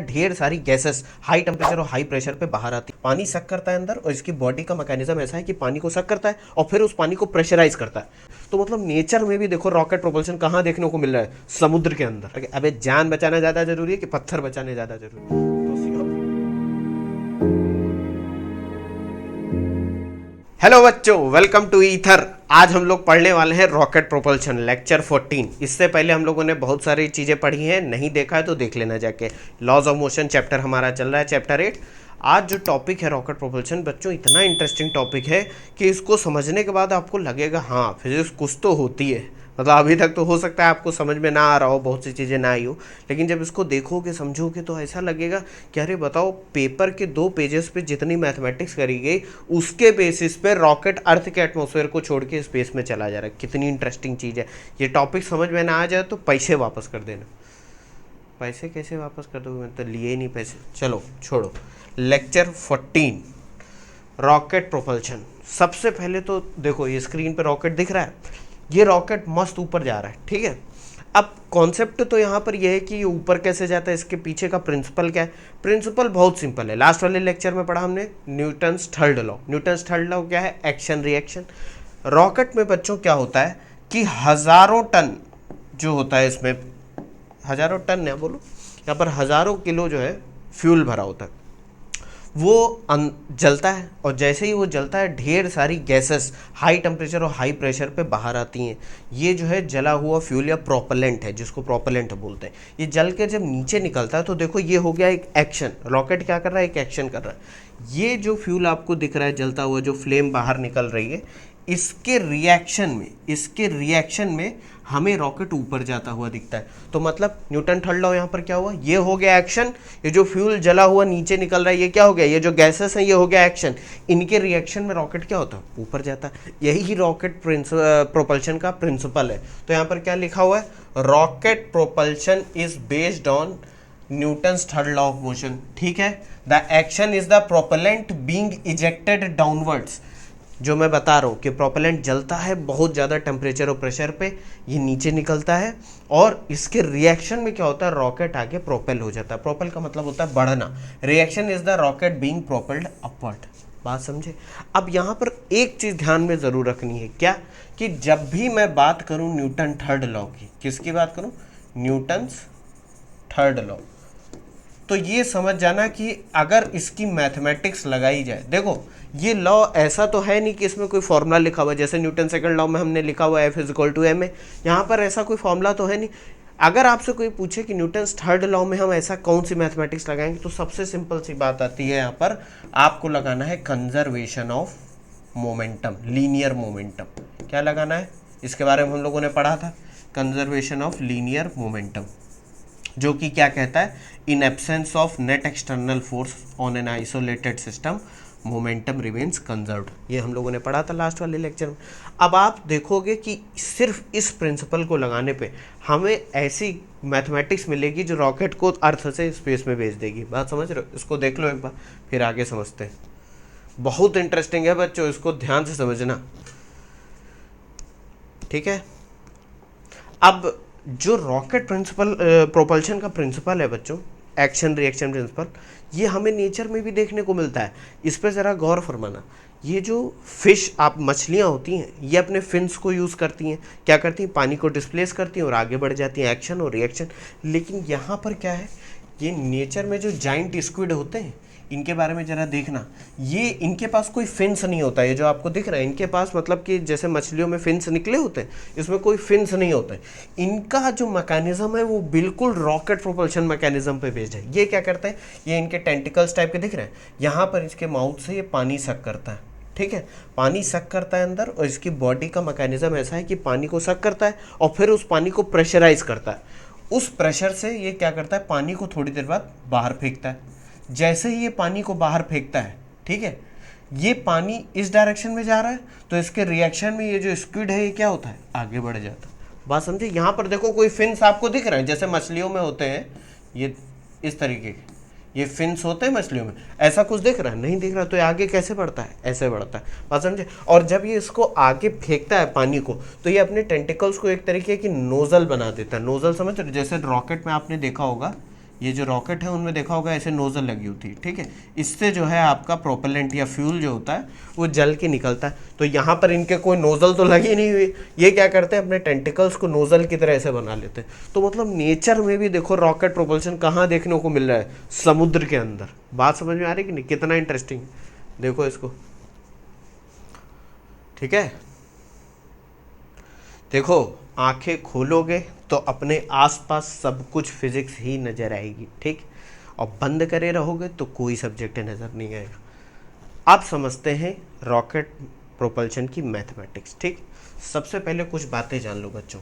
ढेर सारी gases high temperature और हाई प्रेशर पे बाहर आती है। पानी सक करता है अंदर और इसकी बॉडी का मैकेनिज्म ऐसा है कि पानी को सक करता है और फिर उस पानी को प्रेशराइज करता है। तो मतलब नेचर में भी देखो रॉकेट प्रोपल्शन कहाँ देखने को मिल रहा है? समुद्र के अंदर। अबे जान बचाना ज्यादा जरूरी है कि पत्थर बचाने ज्यादा जरूरी है? हेलो बच्चों, वेलकम टू ईथर। आज हम लोग पढ़ने वाले हैं रॉकेट प्रोपल्शन लेक्चर 14। इससे पहले हम लोगों ने बहुत सारी चीज़ें पढ़ी हैं, नहीं देखा है तो देख लेना जाके। लॉज ऑफ मोशन चैप्टर हमारा चल रहा है, चैप्टर 8। आज जो टॉपिक है रॉकेट प्रोपल्शन, बच्चों इतना इंटरेस्टिंग टॉपिक है कि इसको समझने के बाद आपको लगेगा हाँ फिजिक्स कुछ तो होती है। मतलब अभी तक तो हो सकता है आपको समझ में ना आ रहा हो, बहुत सी चीज़ें ना आई हो, लेकिन जब इसको देखोगे समझोगे तो ऐसा लगेगा कि अरे बताओ, पेपर के 2 पेजेस पे जितनी मैथमेटिक्स करी गई उसके बेसिस पे रॉकेट अर्थ के एटमॉस्फेयर को छोड़ के स्पेस में चला जा रहा है। कितनी इंटरेस्टिंग चीज़ है। ये टॉपिक समझ में ना आ जाए तो पैसे वापस कर देना। पैसे कैसे वापस कर दोगे? मैं तो लिए ही नहीं पैसे। चलो छोड़ो। Lecture 14 rocket propulsion. सबसे पहले तो देखो, ये स्क्रीन पे रॉकेट दिख रहा है। ये रॉकेट मस्त ऊपर जा रहा है, ठीक है। अब कॉन्सेप्ट तो यहाँ पर यह है कि ये ऊपर कैसे जाता है, इसके पीछे का प्रिंसिपल क्या है। प्रिंसिपल बहुत सिंपल है, लास्ट वाले लेक्चर में पढ़ा हमने Newton's third law. Newton's third law क्या है? Action reaction. रॉकेट में बच्चों क्या होता है कि हजारों टन जो होता है, इसमें हजारों टन या बोलो यहाँ पर हजारों किलो जो है फ्यूल भरा होता है। वो जलता है और जैसे ही वो जलता है ढेर सारी गैसेस हाई टेम्परेचर और हाई प्रेशर पे बाहर आती हैं। ये जो है जला हुआ फ्यूल या प्रोपेलेंट है, जिसको प्रोपेलेंट बोलते हैं। ये जल के जब नीचे निकलता है तो देखो ये हो गया एक एक्शन। रॉकेट क्या कर रहा है? एक एक्शन कर रहा है। ये जो फ्यूल आपको दिख रहा है जलता हुआ, जो फ्लेम बाहर निकल रही है, इसके रिएक्शन में हमें रॉकेट ऊपर जाता हुआ दिखता है। तो मतलब न्यूटन थर्ड लॉ यहाँ पर क्या हुआ? ये हो गया एक्शन। ये जो फ्यूल जला हुआ नीचे निकल रहा है, ये क्या हो गया? ये जो गैसेस हैं, ये हो गया एक्शन। इनके रिएक्शन में रॉकेट क्या होता है? ऊपर जाता है। यही रॉकेट प्रोपल्शन का प्रिंसिपल है। तो यहाँ पर क्या लिखा हुआ है? Rocket propulsion is based on Newton's third law of motion. ठीक है। The action is the propellant being ejected downwards. जो मैं बता रहा हूँ कि प्रोपेलेंट जलता है बहुत ज़्यादा टेम्परेचर और प्रेशर पे, ये नीचे निकलता है और इसके रिएक्शन में क्या होता है? रॉकेट आगे प्रोपेल हो जाता है। प्रोपेल का मतलब होता है बढ़ना। Reaction is the rocket being propelled upward. बात समझे? अब यहाँ पर एक चीज़ ध्यान में ज़रूर रखनी है, क्या? कि जब भी मैं बात करूँ न्यूटन थर्ड लॉ की, किसकी बात करूँ? न्यूटन्स थर्ड लॉ, तो ये समझ जाना कि अगर इसकी मैथमेटिक्स लगाई जाए, देखो ये लॉ ऐसा तो है नहीं कि इसमें कोई फॉर्मूला लिखा हुआ है, जैसे न्यूटन सेकंड लॉ में हमने लिखा हुआ F is equal to M A. यहाँ पर ऐसा कोई फॉर्मूला तो है नहीं। अगर आपसे कोई पूछे कि न्यूटन थर्ड लॉ में हम ऐसा कौन सी मैथमेटिक्स लगाएंगे, तो सबसे सिंपल सी बात आती है, यहाँ पर आपको लगाना है conservation of momentum, linear momentum. क्या लगाना है? इसके बारे में हम लोगों ने पढ़ा था, कंजर्वेशन ऑफ लीनियर मोमेंटम, जो कि क्या कहता है? In absence of net external force on an isolated system momentum remains conserved. ये हम लोगों ने पढ़ा था लास्ट वाले लेक्चर में। अब आप देखोगे कि सिर्फ इस प्रिंसिपल को लगाने पे हमें ऐसी मैथमेटिक्स मिलेगी जो रॉकेट को अर्थ से स्पेस में भेज देगी। बात समझ रहे हो? इसको देख लो एक बार, फिर आगे समझते हैं। बहुत इंटरेस्टिंग है बच्चों, इसको ध्यान से समझना, ठीक है। अब जो रॉकेट प्रिंसिपल प्रोपल्शन का प्रिंसिपल है बच्चों, एक्शन रिएक्शन प्रिंसिपल, ये हमें नेचर में भी देखने को मिलता है। इस पर ज़रा गौर फरमाना। ये जो फिश, आप मछलियाँ होती हैं, ये अपने फिन्स को यूज़ करती हैं। क्या करती हैं? पानी को डिस्प्लेस करती हैं और आगे बढ़ जाती हैं, एक्शन और रिएक्शन। लेकिन यहाँ पर क्या है, ये नेचर में जो जाइंट स्क्विड होते हैं, इनके बारे में ज़रा देखना। ये इनके पास कोई फिन्स नहीं होता है, ये जो आपको दिख रहा है इनके पास, मतलब कि जैसे मछलियों में फिन्स निकले होते हैं, इसमें कोई फिन्स नहीं होते हैं। इनका जो मैकेनिज्म है वो बिल्कुल रॉकेट प्रोपल्शन मैकेनिज्म पे बेस्ड है। ये क्या करता है? ये इनके टेंटिकल्स टाइप के दिख रहे हैं, यहाँ पर इसके माउथ से ये पानी सक करता है, ठीक है। पानी सक करता है अंदर और इसकी बॉडी का मैकेनिज्म ऐसा है कि पानी को सक करता है और फिर उस पानी को प्रेशराइज करता है। उस प्रेशर से ये क्या करता है? पानी को थोड़ी देर बाद बाहर फेंकता है। जैसे ही ये पानी को बाहर फेंकता है, ठीक है, ये पानी इस डायरेक्शन में जा रहा है, तो इसके रिएक्शन में ये जो स्क्विड है ये क्या होता है? आगे बढ़ जाता है। बात समझे? यहाँ पर देखो कोई फिन्स आपको दिख रहे हैं, जैसे मछलियों में होते हैं ये इस तरीके के, ये फिन्स होते हैं मछलियों में। ऐसा कुछ दिख रहा है? नहीं दिख रहा। तो ये आगे कैसे बढ़ता है? ऐसे बढ़ता है। बात समझे? और जब ये इसको आगे फेंकता है पानी को, तो ये अपने टेंटिकल्स को एक तरीके की नोजल बना देता है। नोजल समझ रहे? जैसे रॉकेट में आपने देखा होगा ये जो रॉकेट है उनमें देखा होगा ऐसे नोजल लगी होती है, ठीक है। इससे जो है आपका प्रोपेलेंट या फ्यूल जो होता है वो जल के निकलता है। तो यहाँ पर इनके कोई नोजल तो लगी नहीं हुई, ये क्या करते हैं अपने टेंटिकल्स को नोजल की तरह ऐसे बना लेते हैं। तो मतलब नेचर में भी देखो रॉकेट प्रोपल्शन कहाँ देखने को मिल रहा है, समुद्र के अंदर। बात समझ में आ रही कि नहीं, कितना इंटरेस्टिंग, देखो इसको, ठीक है। देखो आंखें खोलोगे तो अपने आसपास सब कुछ फिजिक्स ही नजर आएगी, ठीक। और बंद करे रहोगे तो कोई सब्जेक्ट नजर नहीं आएगा। आप समझते हैं रॉकेट प्रोपल्शन की मैथमेटिक्स, ठीक। सबसे पहले कुछ बातें जान लो बच्चों।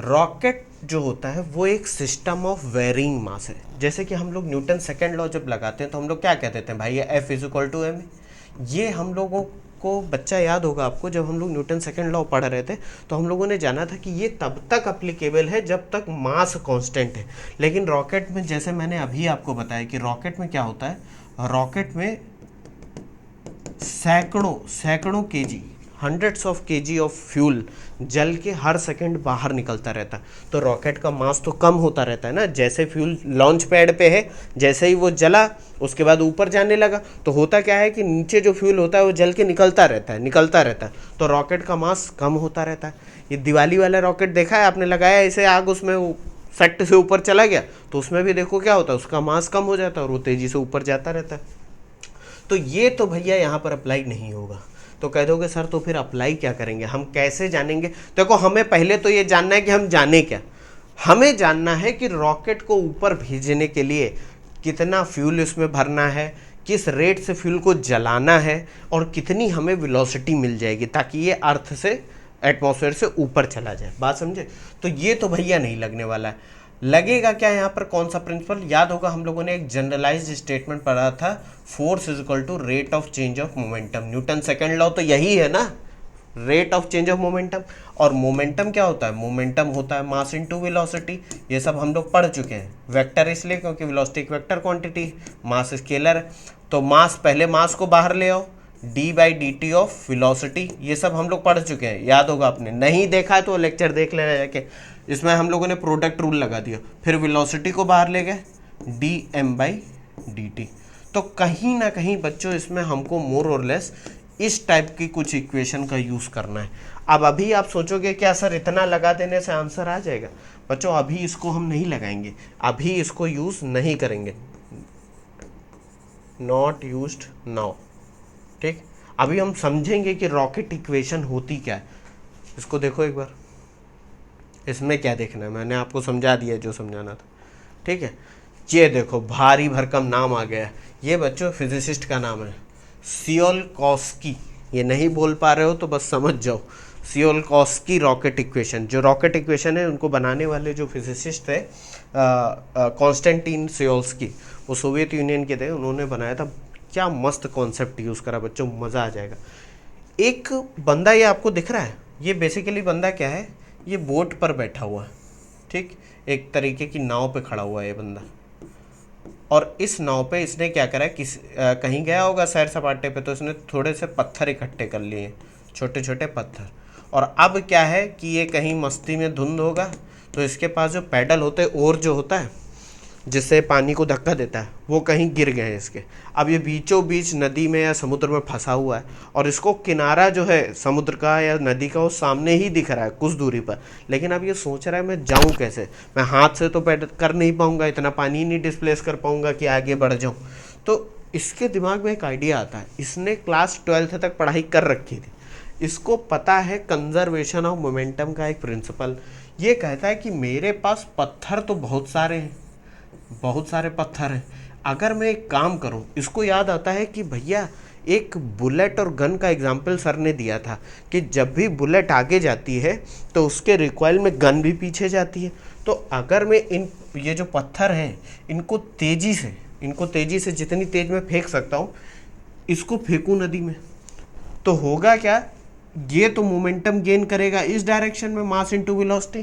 रॉकेट जो होता है वो एक सिस्टम ऑफ वेरिंग मास है। जैसे कि हम लोग न्यूटन सेकेंड लॉ जब लगाते हैं तो हम लोग क्या कहते हैं भाई, ये F=m। ये हम लोगों को बच्चा याद होगा आपको, जब हम लोग न्यूटन सेकेंड लॉ पढ़ रहे थे तो हम लोगों ने जाना था कि ये तब तक अप्लीकेबल है जब तक मास कांस्टेंट है। लेकिन रॉकेट में, जैसे मैंने अभी आपको बताया कि रॉकेट में क्या होता है, रॉकेट में सैकड़ों KG, hundreds of KG of fuel जल के हर सेकंड बाहर निकलता रहता है। तो रॉकेट का मास तो कम होता रहता है ना। जैसे फ्यूल लॉन्च पैड पे है, जैसे ही वो जला उसके बाद ऊपर जाने लगा तो होता क्या है कि नीचे जो फ्यूल होता है वो जल के निकलता रहता है। तो रॉकेट का मास कम होता रहता है। ये दिवाली वाला रॉकेट देखा है आपने, लगाया ऐसे आग, उसमें वो सट से ऊपर चला गया तो उसमें भी देखो क्या होता है, उसका मास कम हो जाता है और वो तेज़ी से ऊपर जाता रहता है। तो ये तो भैया यहाँ पर अप्लाई नहीं होगा। तो कह दोगे सर तो फिर अप्लाई क्या करेंगे, हम कैसे जानेंगे। देखो हमें पहले तो ये जानना है कि हम जाने क्या। हमें जानना है कि रॉकेट को ऊपर भेजने के लिए कितना फ्यूल इसमें भरना है, किस रेट से फ्यूल को जलाना है और कितनी हमें वेलोसिटी मिल जाएगी ताकि ये अर्थ से, एटमॉस्फेयर से ऊपर चला जाए। बात समझे। तो ये तो भैया नहीं लगने वाला है। लगेगा क्या यहाँ पर, कौन सा प्रिंसिपल याद होगा, हम लोगों ने एक जनरलाइज्ड स्टेटमेंट पढ़ा था, force is equal to rate of change of momentum. Newton second law तो यही है ना, rate of change of momentum. और मोमेंटम क्या होता है, मोमेंटम होता है मास इनटू वेलोसिटी। ये सब हम लोग पढ़ चुके हैं। वेक्टर इसलिए क्योंकि वेलोसिटी एक वेक्टर क्वांटिटी, मास स्केलर है। तो मास, पहले मास को बाहर ले आओ, d/dt ऑफ वेलोसिटी, ये सब हम लोग पढ़ चुके हैं, याद होगा। आपने नहीं देखा है तो लेक्चर देख लेना जाके। इसमें हम लोगों ने प्रोडक्ट रूल लगा दिया, फिर वेलोसिटी को बाहर ले गए, dm/dt। तो कहीं ना कहीं बच्चों इसमें हमको मोर और लेस इस टाइप की कुछ इक्वेशन का यूज़ करना है। अब अभी आप सोचोगे क्या सर इतना लगा देने से आंसर आ जाएगा। बच्चों अभी इसको हम नहीं लगाएंगे, अभी इसको यूज़ नहीं करेंगे, नॉट यूज्ड नाउ, ठीक। अभी हम समझेंगे कि रॉकेट इक्वेशन होती क्या है। इसको देखो एक बार, इसमें क्या देखना है, मैंने आपको समझा दिया जो समझाना था, ठीक है। ये देखो भारी भरकम नाम आ गया। ये बच्चों फिजिसिस्ट का नाम है, सियोलकॉस्की। ये नहीं बोल पा रहे हो तो बस समझ जाओ, सियोलकॉस्की रॉकेट इक्वेशन। जो रॉकेट इक्वेशन है उनको बनाने वाले जो फिजिसिस्ट थे कॉन्स्टेंटिन सियोल्स्की, वो सोवियत यूनियन के थे, उन्होंने बनाया था। क्या मस्त कॉन्सेप्ट यूज़ करा बच्चों, मज़ा आ जाएगा। एक बंदा ये आपको दिख रहा है, ये बेसिकली बंदा क्या है, ये बोट पर बैठा हुआ है, ठीक। एक तरीके की नाव पे खड़ा हुआ है ये बंदा। और इस नाव पे इसने क्या करा, कहीं गया होगा सैर सपाटे पे, तो इसने थोड़े से पत्थर इकट्ठे कर लिए, छोटे छोटे पत्थर। और अब क्या है कि ये कहीं मस्ती में धुंध होगा तो इसके पास जो पैडल होते हैं, ओर जो होता है जिससे पानी को धक्का देता है, वो कहीं गिर गए हैं इसके। अब ये बीचों बीच नदी में या समुद्र में फंसा हुआ है और इसको किनारा जो है समुद्र का या नदी का वो सामने ही दिख रहा है कुछ दूरी पर। लेकिन अब ये सोच रहा है मैं जाऊं कैसे, मैं हाथ से तो पैडल कर नहीं पाऊंगा, इतना पानी नहीं डिस्प्लेस कर पाऊंगा कि आगे बढ़ जाऊं। तो इसके दिमाग में एक आइडिया आता है। इसने क्लास 12th तक पढ़ाई कर रखी थी, इसको पता है कंजर्वेशन ऑफ मोमेंटम का एक प्रिंसिपल। ये कहता है कि मेरे पास पत्थर तो बहुत सारे हैं, बहुत सारे पत्थर हैं, अगर मैं एक काम करूं। इसको याद आता है कि भैया एक बुलेट और गन का एग्जाम्पल सर ने दिया था कि जब भी बुलेट आगे जाती है तो उसके रिकॉइल में गन भी पीछे जाती है। तो अगर मैं ये जो पत्थर हैं इनको तेज़ी से जितनी तेज में फेंक सकता हूँ, इसको फेंकूँ नदी में, तो होगा क्या, ये तो मोमेंटम गेन करेगा इस डायरेक्शन में, mass into velocity.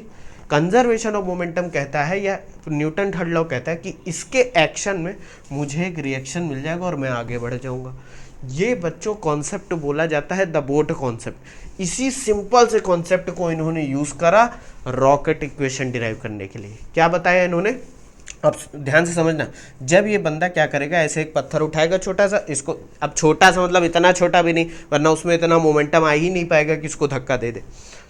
Conservation of momentum कहता है, या न्यूटन थर्ड लॉ कहता है कि इसके एक्शन में मुझे एक रिएक्शन मिल जाएगा और मैं आगे बढ़ जाऊंगा। ये बच्चों कॉन्सेप्ट बोला जाता है द बोट कॉन्सेप्ट। इसी सिंपल से कॉन्सेप्ट को इन्होंने यूज़ करा रॉकेट इक्वेशन डिराइव करने के लिए। क्या बताया इन्होंने, अब ध्यान से समझना, जब ये बंदा क्या करेगा, ऐसे एक पत्थर उठाएगा छोटा सा, इसको, अब छोटा सा मतलब इतना छोटा भी नहीं, वरना उसमें इतना मोमेंटम आ ही नहीं पाएगा कि इसको धक्का दे दे।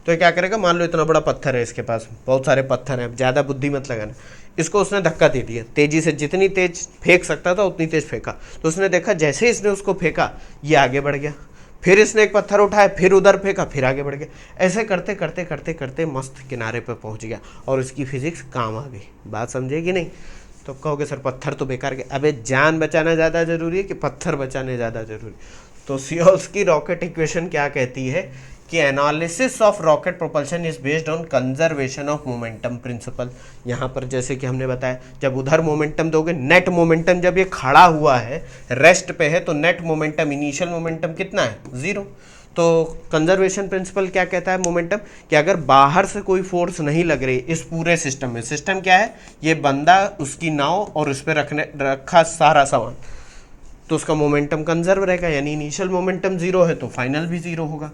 तो ये क्या करेगा, मान लो इतना बड़ा पत्थर है इसके पास, बहुत सारे पत्थर हैं, ज़्यादा बुद्धि मत लगाना, इसको उसने धक्का दे दिया तेजी से, जितनी तेज फेंक सकता था उतनी तेज फेंका। तो उसने देखा जैसे ही इसने उसको फेंका ये आगे बढ़ गया, फिर इसने एक पत्थर उठाया, फिर उधर फेंका, फिर आगे बढ़ गया। ऐसे करते करते करते करते मस्त किनारे पर पहुंच गया और उसकी फिजिक्स काम आ गई। बात समझे कि नहीं? तो कहोगे सर पत्थर तो बेकार गया। अबे जान बचाना ज़्यादा ज़रूरी है कि पत्थर बचाने ज़्यादा ज़रूरी? तो सियोल्स की रॉकेट इक्वेशन क्या कहती है कि analysis of rocket propulsion is based on conservation of momentum principle. यहाँ पर जैसे कि हमने बताया, जब उधर मोमेंटम दोगे, नेट मोमेंटम जब ये खड़ा हुआ है रेस्ट पे है, तो नेट मोमेंटम, इनिशियल मोमेंटम कितना है? 0। तो कंजर्वेशन प्रिंसिपल क्या कहता है मोमेंटम, कि अगर बाहर से कोई फोर्स नहीं लग रही इस पूरे सिस्टम में, सिस्टम क्या है, ये बंदा, उसकी नाव और उस पर रखा सारा सामान, तो उसका मोमेंटम कंजर्व रहेगा, यानी इनिशियल मोमेंटम 0 है तो फाइनल भी 0 होगा।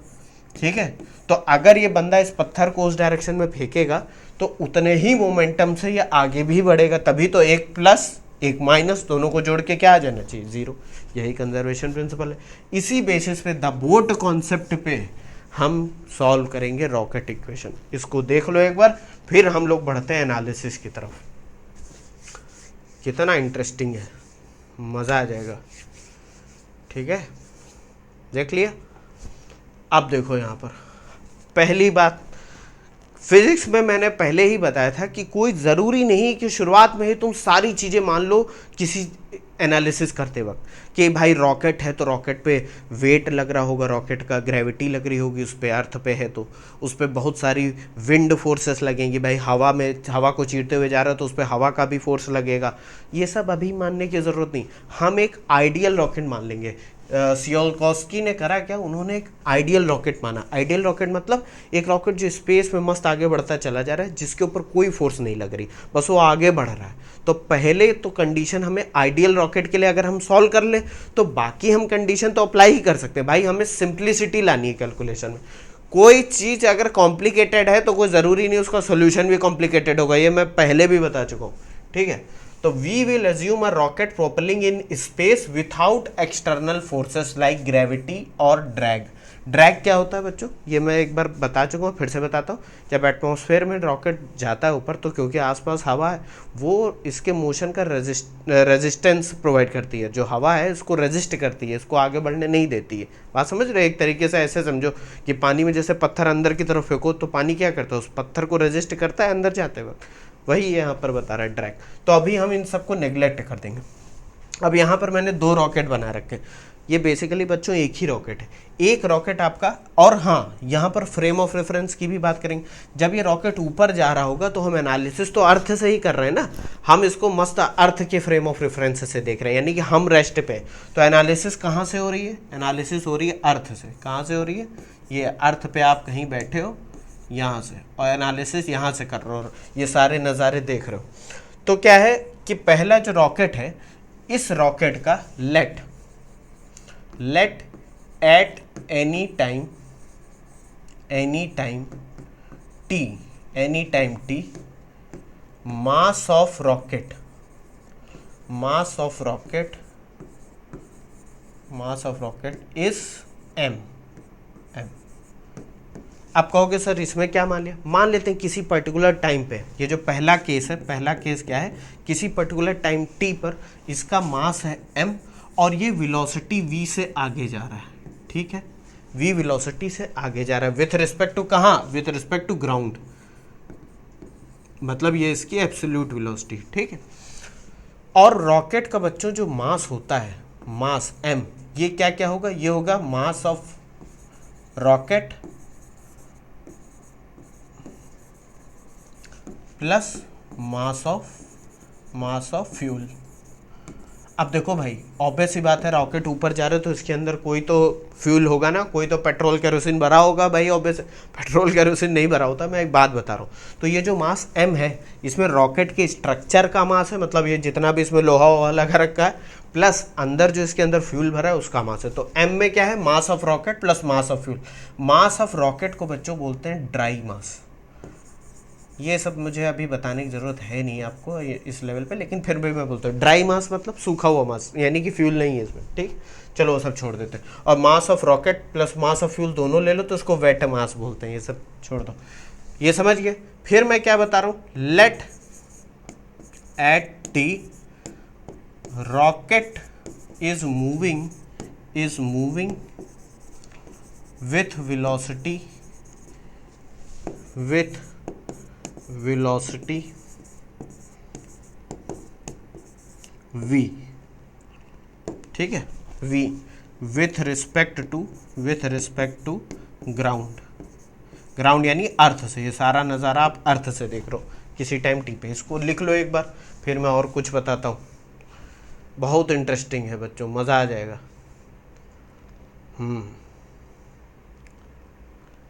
ठीक है, तो अगर ये बंदा इस पत्थर को उस डायरेक्शन में फेंकेगा तो उतने ही मोमेंटम से ये आगे भी बढ़ेगा, तभी तो 1 प्लस 1 माइनस दोनों को जोड़ के क्या आ जाना चाहिए? 0। यही कंजर्वेशन प्रिंसिपल है। इसी बेसिस पे द बोट कॉन्सेप्ट पे हम सॉल्व करेंगे रॉकेट इक्वेशन। इसको देख लो एक बार, फिर हम लोग बढ़ते हैं एनालिसिस की तरफ। कितना इंटरेस्टिंग है, मज़ा आ जाएगा। ठीक है, देख लिया। अब देखो यहाँ पर पहली बात, फिजिक्स में मैंने पहले ही बताया था कि कोई ज़रूरी नहीं कि शुरुआत में ही तुम सारी चीज़ें मान लो किसी एनालिसिस करते वक्त, कि भाई रॉकेट है तो रॉकेट पे वेट लग रहा होगा, रॉकेट का ग्रेविटी लग रही होगी, उस पर अर्थ पे है तो उस पर बहुत सारी विंड फोर्सेस लगेंगी, भाई हवा में, हवा को चीरते हुए जा रहा है तो उस पर हवा का भी फोर्स लगेगा। ये सब अभी मानने की ज़रूरत नहीं, हम एक आइडियल रॉकेट मान लेंगे। सियोल्कोस्की ने करा क्या, उन्होंने एक आइडियल रॉकेट माना। आइडियल रॉकेट मतलब एक रॉकेट जो स्पेस में मस्त आगे बढ़ता चला जा रहा है, जिसके ऊपर कोई फोर्स नहीं लग रही, बस वो आगे बढ़ रहा है। तो पहले तो कंडीशन हमें आइडियल रॉकेट के लिए अगर हम सॉल्व कर ले तो बाकी हम कंडीशन तो अप्लाई ही कर सकते हैं। भाई हमें सिंप्लिसिटी लानी है कैलकुलेशन में। कोई चीज़ अगर कॉम्प्लिकेटेड है तो कोई ज़रूरी नहीं उसका सोल्यूशन भी कॉम्प्लिकेटेड होगा, ये मैं पहले भी बता चुका हूँ। ठीक है, तो we will assume a rocket propelling in space without external forces like gravity और ड्रैग। ड्रैग क्या होता है बच्चों, ये मैं एक बार बता चुका हूँ, फिर से बताता हूँ। जब एटमॉस्फेयर में रॉकेट जाता है ऊपर तो क्योंकि आसपास हवा है, वो इसके मोशन का रेजिस्टेंस प्रोवाइड करती है। जो हवा है इसको रेजिस्ट करती है, इसको आगे बढ़ने नहीं देती है। बात समझ रहे? एक तरीके से ऐसे समझो कि पानी में जैसे पत्थर अंदर की तरफ फेंको तो पानी क्या करता है, उस पत्थर को रेजिस्ट करता है अंदर जाते वक्त, वही यहाँ पर बता रहा है ड्रैग। तो अभी हम इन सबको नेग्लेक्ट कर देंगे। अब यहाँ पर मैंने 2 रॉकेट बना रखे हैं, ये बेसिकली बच्चों एक ही रॉकेट है, एक रॉकेट आपका। और हाँ, यहाँ पर फ्रेम ऑफ रेफरेंस की भी बात करेंगे। जब ये रॉकेट ऊपर जा रहा होगा तो हम एनालिसिस तो अर्थ से ही कर रहे हैं ना, हम इसको मस्त अर्थ के फ्रेम ऑफ रेफरेंस से देख रहे हैं, यानी कि हम रेस्ट पे। तो एनालिसिस कहाँ से हो रही है? एनालिसिस हो रही है अर्थ से। कहाँ से हो रही है? ये अर्थ पे आप कहीं बैठे हो यहाँ से, और एनालिसिस यहाँ से कर रहे हो, ये सारे नज़ारे देख रहे हो। तो क्या है कि पहला जो रॉकेट है, इस रॉकेट का let at any time T mass of rocket is m। आप कहोगे सर इसमें क्या मान लिया? मान लेते हैं किसी पर्टिकुलर टाइम पे, ये जो पहला केस है, पहला केस क्या है, किसी पर्टिकुलर टाइम t पर इसका मास है m और ये वेलोसिटी v से आगे जा रहा है। ठीक है, v वेलोसिटी से आगे जा रहा है विथ रिस्पेक्ट टू कहाँ? विथ रिस्पेक्ट टू ग्राउंड, मतलब ये इसकी एब्सोल्यूट वेलोसिटी। ठीक है, और रॉकेट का बच्चों जो मास होता है, मास m, ये क्या क्या होगा? ये होगा mass of rocket plus mass of fuel. अब देखो भाई, ऑब्वियस सी बात है, रॉकेट ऊपर जा रहे हो तो इसके अंदर कोई तो फ्यूल होगा ना, कोई तो पेट्रोल केरोसिन भरा होगा। भाई ऑब्वियस पेट्रोल केरोसिन नहीं भरा होता, मैं एक बात बता रहा हूँ। तो ये जो मास m है, इसमें रॉकेट के स्ट्रक्चर का मास है, मतलब ये जितना भी इसमें लोहा वोहा लगा रखा है, प्लस अंदर जो इसके अंदर फ्यूल भरा है उसका मास है। तो m में क्या है? Mass of rocket plus mass of fuel. Mass of rocket को बच्चों बोलते हैं ड्राई मास। ये सब मुझे अभी बताने की ज़रूरत है नहीं आपको इस लेवल पे, लेकिन फिर भी मैं बोलता हूँ ड्राई मास मतलब सूखा हुआ मास, यानी कि फ्यूल नहीं है इसमें, ठीक। चलो वो सब छोड़ देते हैं, और mass of rocket plus mass of fuel दोनों ले लो तो उसको वेट मास बोलते हैं, ये सब छोड़ दो, ये समझ गए। फिर मैं क्या बता रहा हूँ, let at the rocket is moving with velocity v, ठीक है, v with respect to ground यानी अर्थ से, ये सारा नज़ारा आप अर्थ से देख रहे हो किसी टाइम टी पे, इसको लिख लो एक बार, फिर मैं और कुछ बताता हूँ, बहुत इंटरेस्टिंग है बच्चों, मज़ा आ जाएगा।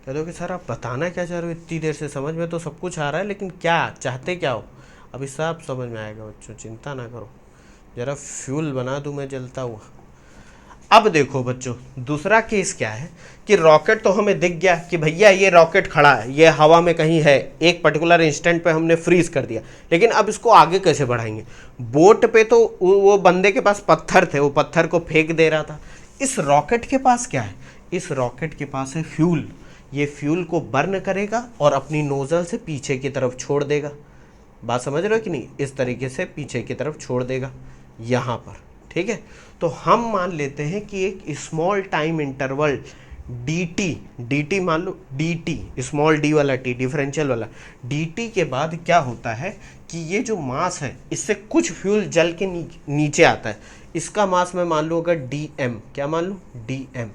कह दो कि सर आप बताना क्या चाह रहे हो इतनी देर से, समझ में तो सब कुछ आ रहा है, लेकिन क्या चाहते क्या हो, अभी सब समझ में आएगा बच्चों, चिंता ना करो, ज़रा फ्यूल बना दूं मैं जलता हुआ। अब देखो बच्चों, दूसरा केस क्या है कि रॉकेट तो हमें दिख गया कि भैया ये रॉकेट खड़ा है, ये हवा में कहीं है, एक पर्टिकुलर इंस्टेंट पे हमने फ्रीज कर दिया, लेकिन अब इसको आगे कैसे बढ़ाएंगे। बोट पे तो वो बंदे के पास पत्थर थे, वो पत्थर को फेंक दे रहा था, इस रॉकेट के पास क्या है, इस रॉकेट के पास है फ्यूल, ये फ्यूल को बर्न करेगा और अपनी नोजल से पीछे की तरफ छोड़ देगा, बात समझ रहे हो कि नहीं, इस तरीके से पीछे की तरफ छोड़ देगा यहाँ पर, ठीक है। तो हम मान लेते हैं कि एक स्मॉल टाइम इंटरवल dt मान लो, dt स्मॉल डी वाला टी, डिफरेंशियल वाला dt के बाद क्या होता है कि ये जो मास है इससे कुछ फ्यूल जल के नीचे आता है, इसका मास मैं मान लूँ अगर dm, क्या मान लूँ dm,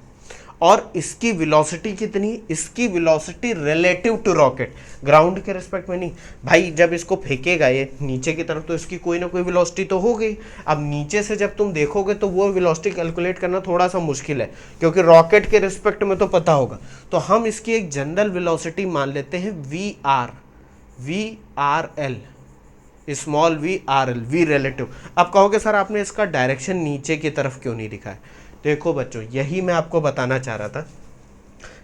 और इसकी वेलोसिटी कितनी, इसकी velocity relative to rocket, ground के रिस्पेक्ट में नहीं भाई, जब इसको फेंकेगा ये नीचे की तरफ तो इसकी कोई ना कोई वेलोसिटी तो हो गई, अब नीचे से जब तुम देखोगे तो वो वेलोसिटी कैलकुलेट करना थोड़ा सा मुश्किल है, क्योंकि रॉकेट के रिस्पेक्ट में तो पता होगा, तो हम इसकी एक जनरल वेलोसिटी मान लेते हैं V R L, small V relative. अब कहोगे सर आपने इसका डायरेक्शन नीचे की तरफ क्यों नहीं लिखा है, देखो बच्चों यही मैं आपको बताना चाह रहा था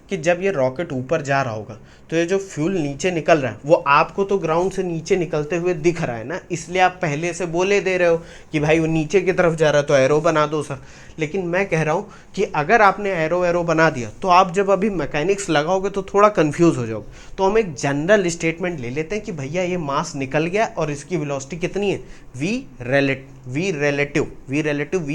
कि जब ये रॉकेट ऊपर जा रहा होगा तो ये जो फ्यूल नीचे निकल रहा है वो आपको तो ग्राउंड से नीचे निकलते हुए दिख रहा है ना, इसलिए आप पहले से बोले दे रहे हो कि भाई वो नीचे की तरफ जा रहा है तो एरो बना दो सर, लेकिन मैं कह रहा हूँ कि अगर आपने एरो बना दिया तो आप जब अभी मैकेनिक्स लगाओगे तो थोड़ा कंफ्यूज हो जाओगे, तो हम एक जनरल स्टेटमेंट ले लेते हैं कि भैया ये मास निकल गया और इसकी वेलोसिटी कितनी है, वी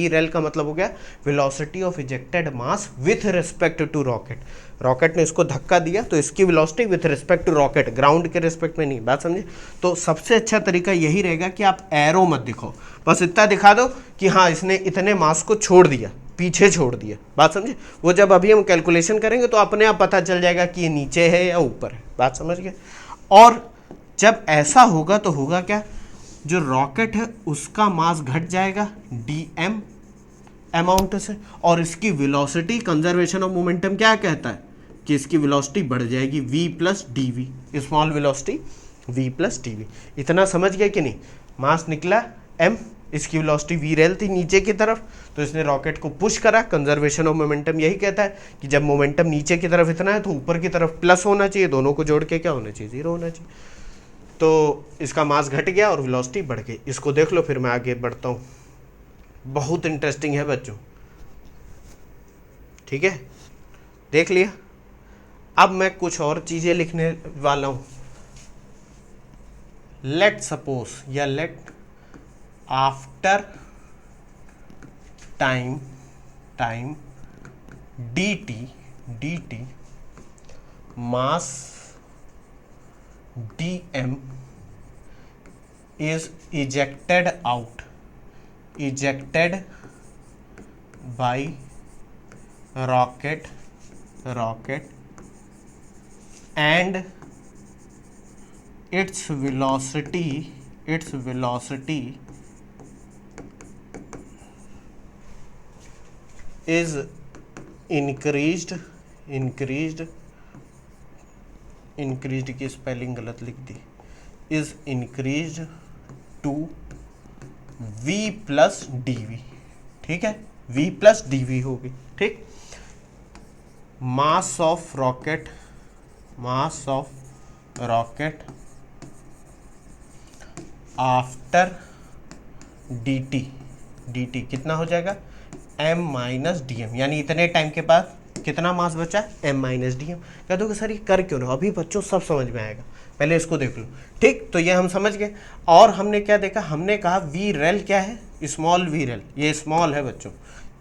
रेल का मतलब हो गया velocity of ejected mass with respect to rocket, rocket ने इसको धक्का दिया तो इसकी velocity with respect to rocket, ground के रिस्पेक्ट में नहीं, बात समझे। तो सबसे अच्छा तरीका यही रहेगा कि आप एरो मत दिखाओ, बस इतना दिखा दो कि हाँ इसने इतने मास को छोड़ दिया, पीछे छोड़ दिया, बात समझे। वो जब अभी हम कैलकुलेशन करेंगे तो अपने आप पता चल जाएगा कि ये नीचे है या ऊपर है, बात समझ गए। और जब ऐसा होगा तो होगा क्या, जो रॉकेट है उसका मास घट जाएगा dm अमाउंट से, और इसकी वेलोसिटी कंजर्वेशन ऑफ मोमेंटम क्या कहता है कि इसकी वेलोसिटी बढ़ जाएगी v plus D V, small velocity v plus D V. इतना समझ गए कि नहीं, मास निकला m, इसकी वेलोसिटी v रेल थी नीचे की तरफ, तो इसने रॉकेट को पुश करा, कंजर्वेशन ऑफ मोमेंटम यही कहता है कि जब मोमेंटम नीचे की तरफ इतना है तो ऊपर की तरफ प्लस होना चाहिए, दोनों को जोड़ के क्या होना चाहिए, 0 होना चाहिए। तो इसका मास घट गया और वेलोसिटी बढ़ गई, इसको देख लो, फिर मैं आगे बढ़ता हूँ, बहुत इंटरेस्टिंग है बच्चों, ठीक है, देख लिया। अब मैं कुछ और चीज़ें लिखने वाला हूँ, लेट सपोज या let after time dt mass dm is ejected by rocket and its velocity is increased की स्पेलिंग गलत लिख दी, is increased to v plus D V, ठीक है, v प्लस डी वी होगी, ठीक। Mass of rocket after dt कितना हो जाएगा m माइनस डी एम, यानी इतने टाइम के बाद कितना मास बचा m माइनस डी एम। कह दो कि सर ये कर क्यों ना, अभी बच्चों सब समझ में आएगा, पहले इसको देख लो। ठीक, तो ये हम समझ गए। और हमने क्या देखा, हमने कहा वी रेल क्या है, स्मॉल वी रेल, ये स्मॉल है बच्चों,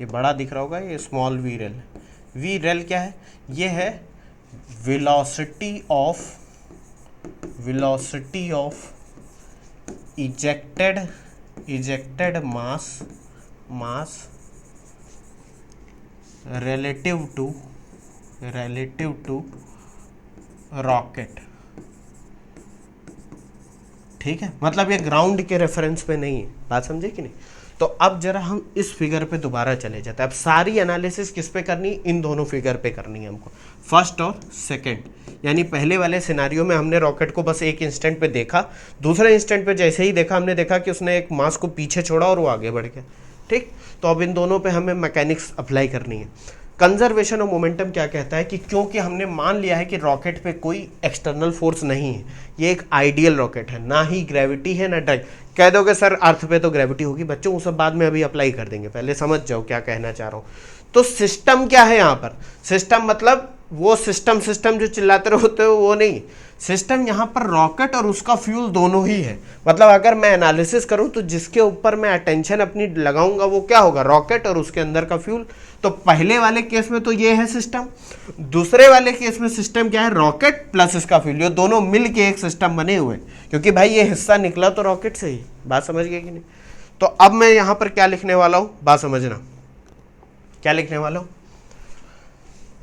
ये बड़ा दिख रहा होगा, ये स्मॉल वी रेल है। वी रेल क्या है, ये है velocity of ejected mass relative to rocket. ठीक है, मतलब ये ग्राउंड के रेफरेंस पे नहीं है, बात समझे कि नहीं। तो अब जरा हम इस फिगर पे दोबारा चले जाते हैं। अब सारी एनालिसिस किस पे करनी, इन दोनों फिगर पे करनी है हमको, फर्स्ट और सेकंड। यानी पहले वाले सिनारियो में हमने रॉकेट को बस एक इंस्टेंट पे देखा, दूसरे इंस्टेंट पे जैसे ही देखा हमने देखा कि उसने एक मास को पीछे छोड़ा और वो आगे बढ़ गया। ठीक, तो अब इन दोनों पे हमें मैकेनिक्स अप्लाई करनी है। कंजर्वेशन ऑफ मोमेंटम क्या कहता है कि क्योंकि हमने मान लिया है कि रॉकेट पे कोई एक्सटर्नल फोर्स नहीं है, ये एक आइडियल रॉकेट है, ना ही ग्रेविटी है ना ड्रैग। कह दोगे सर अर्थ पे तो ग्रेविटी होगी, बच्चों वो सब बाद में अभी अप्लाई कर देंगे, पहले समझ जाओ क्या कहना चाह रहा हूँ। तो सिस्टम क्या है यहाँ पर, सिस्टम मतलब वो सिस्टम जो चिल्लाते रहते हो वो नहीं, सिस्टम यहाँ पर रॉकेट और उसका फ्यूल दोनों ही है। मतलब अगर मैं एनालिसिस करूँ तो जिसके ऊपर मैं अटेंशन अपनी लगाऊंगा वो क्या होगा, रॉकेट और उसके अंदर का फ्यूल। तो पहले वाले केस में तो ये है सिस्टम, दूसरे वाले केस में सिस्टम क्या है, रॉकेट प्लस इसका फ्यूल, ये दोनों मिल के एक सिस्टम बने हुए, क्योंकि भाई ये हिस्सा निकला तो रॉकेट से ही। बात समझ गए कि नहीं। तो अब मैं यहाँ पर क्या लिखने वाला हूँ, बात समझना, क्या लिखने वाला हूँ।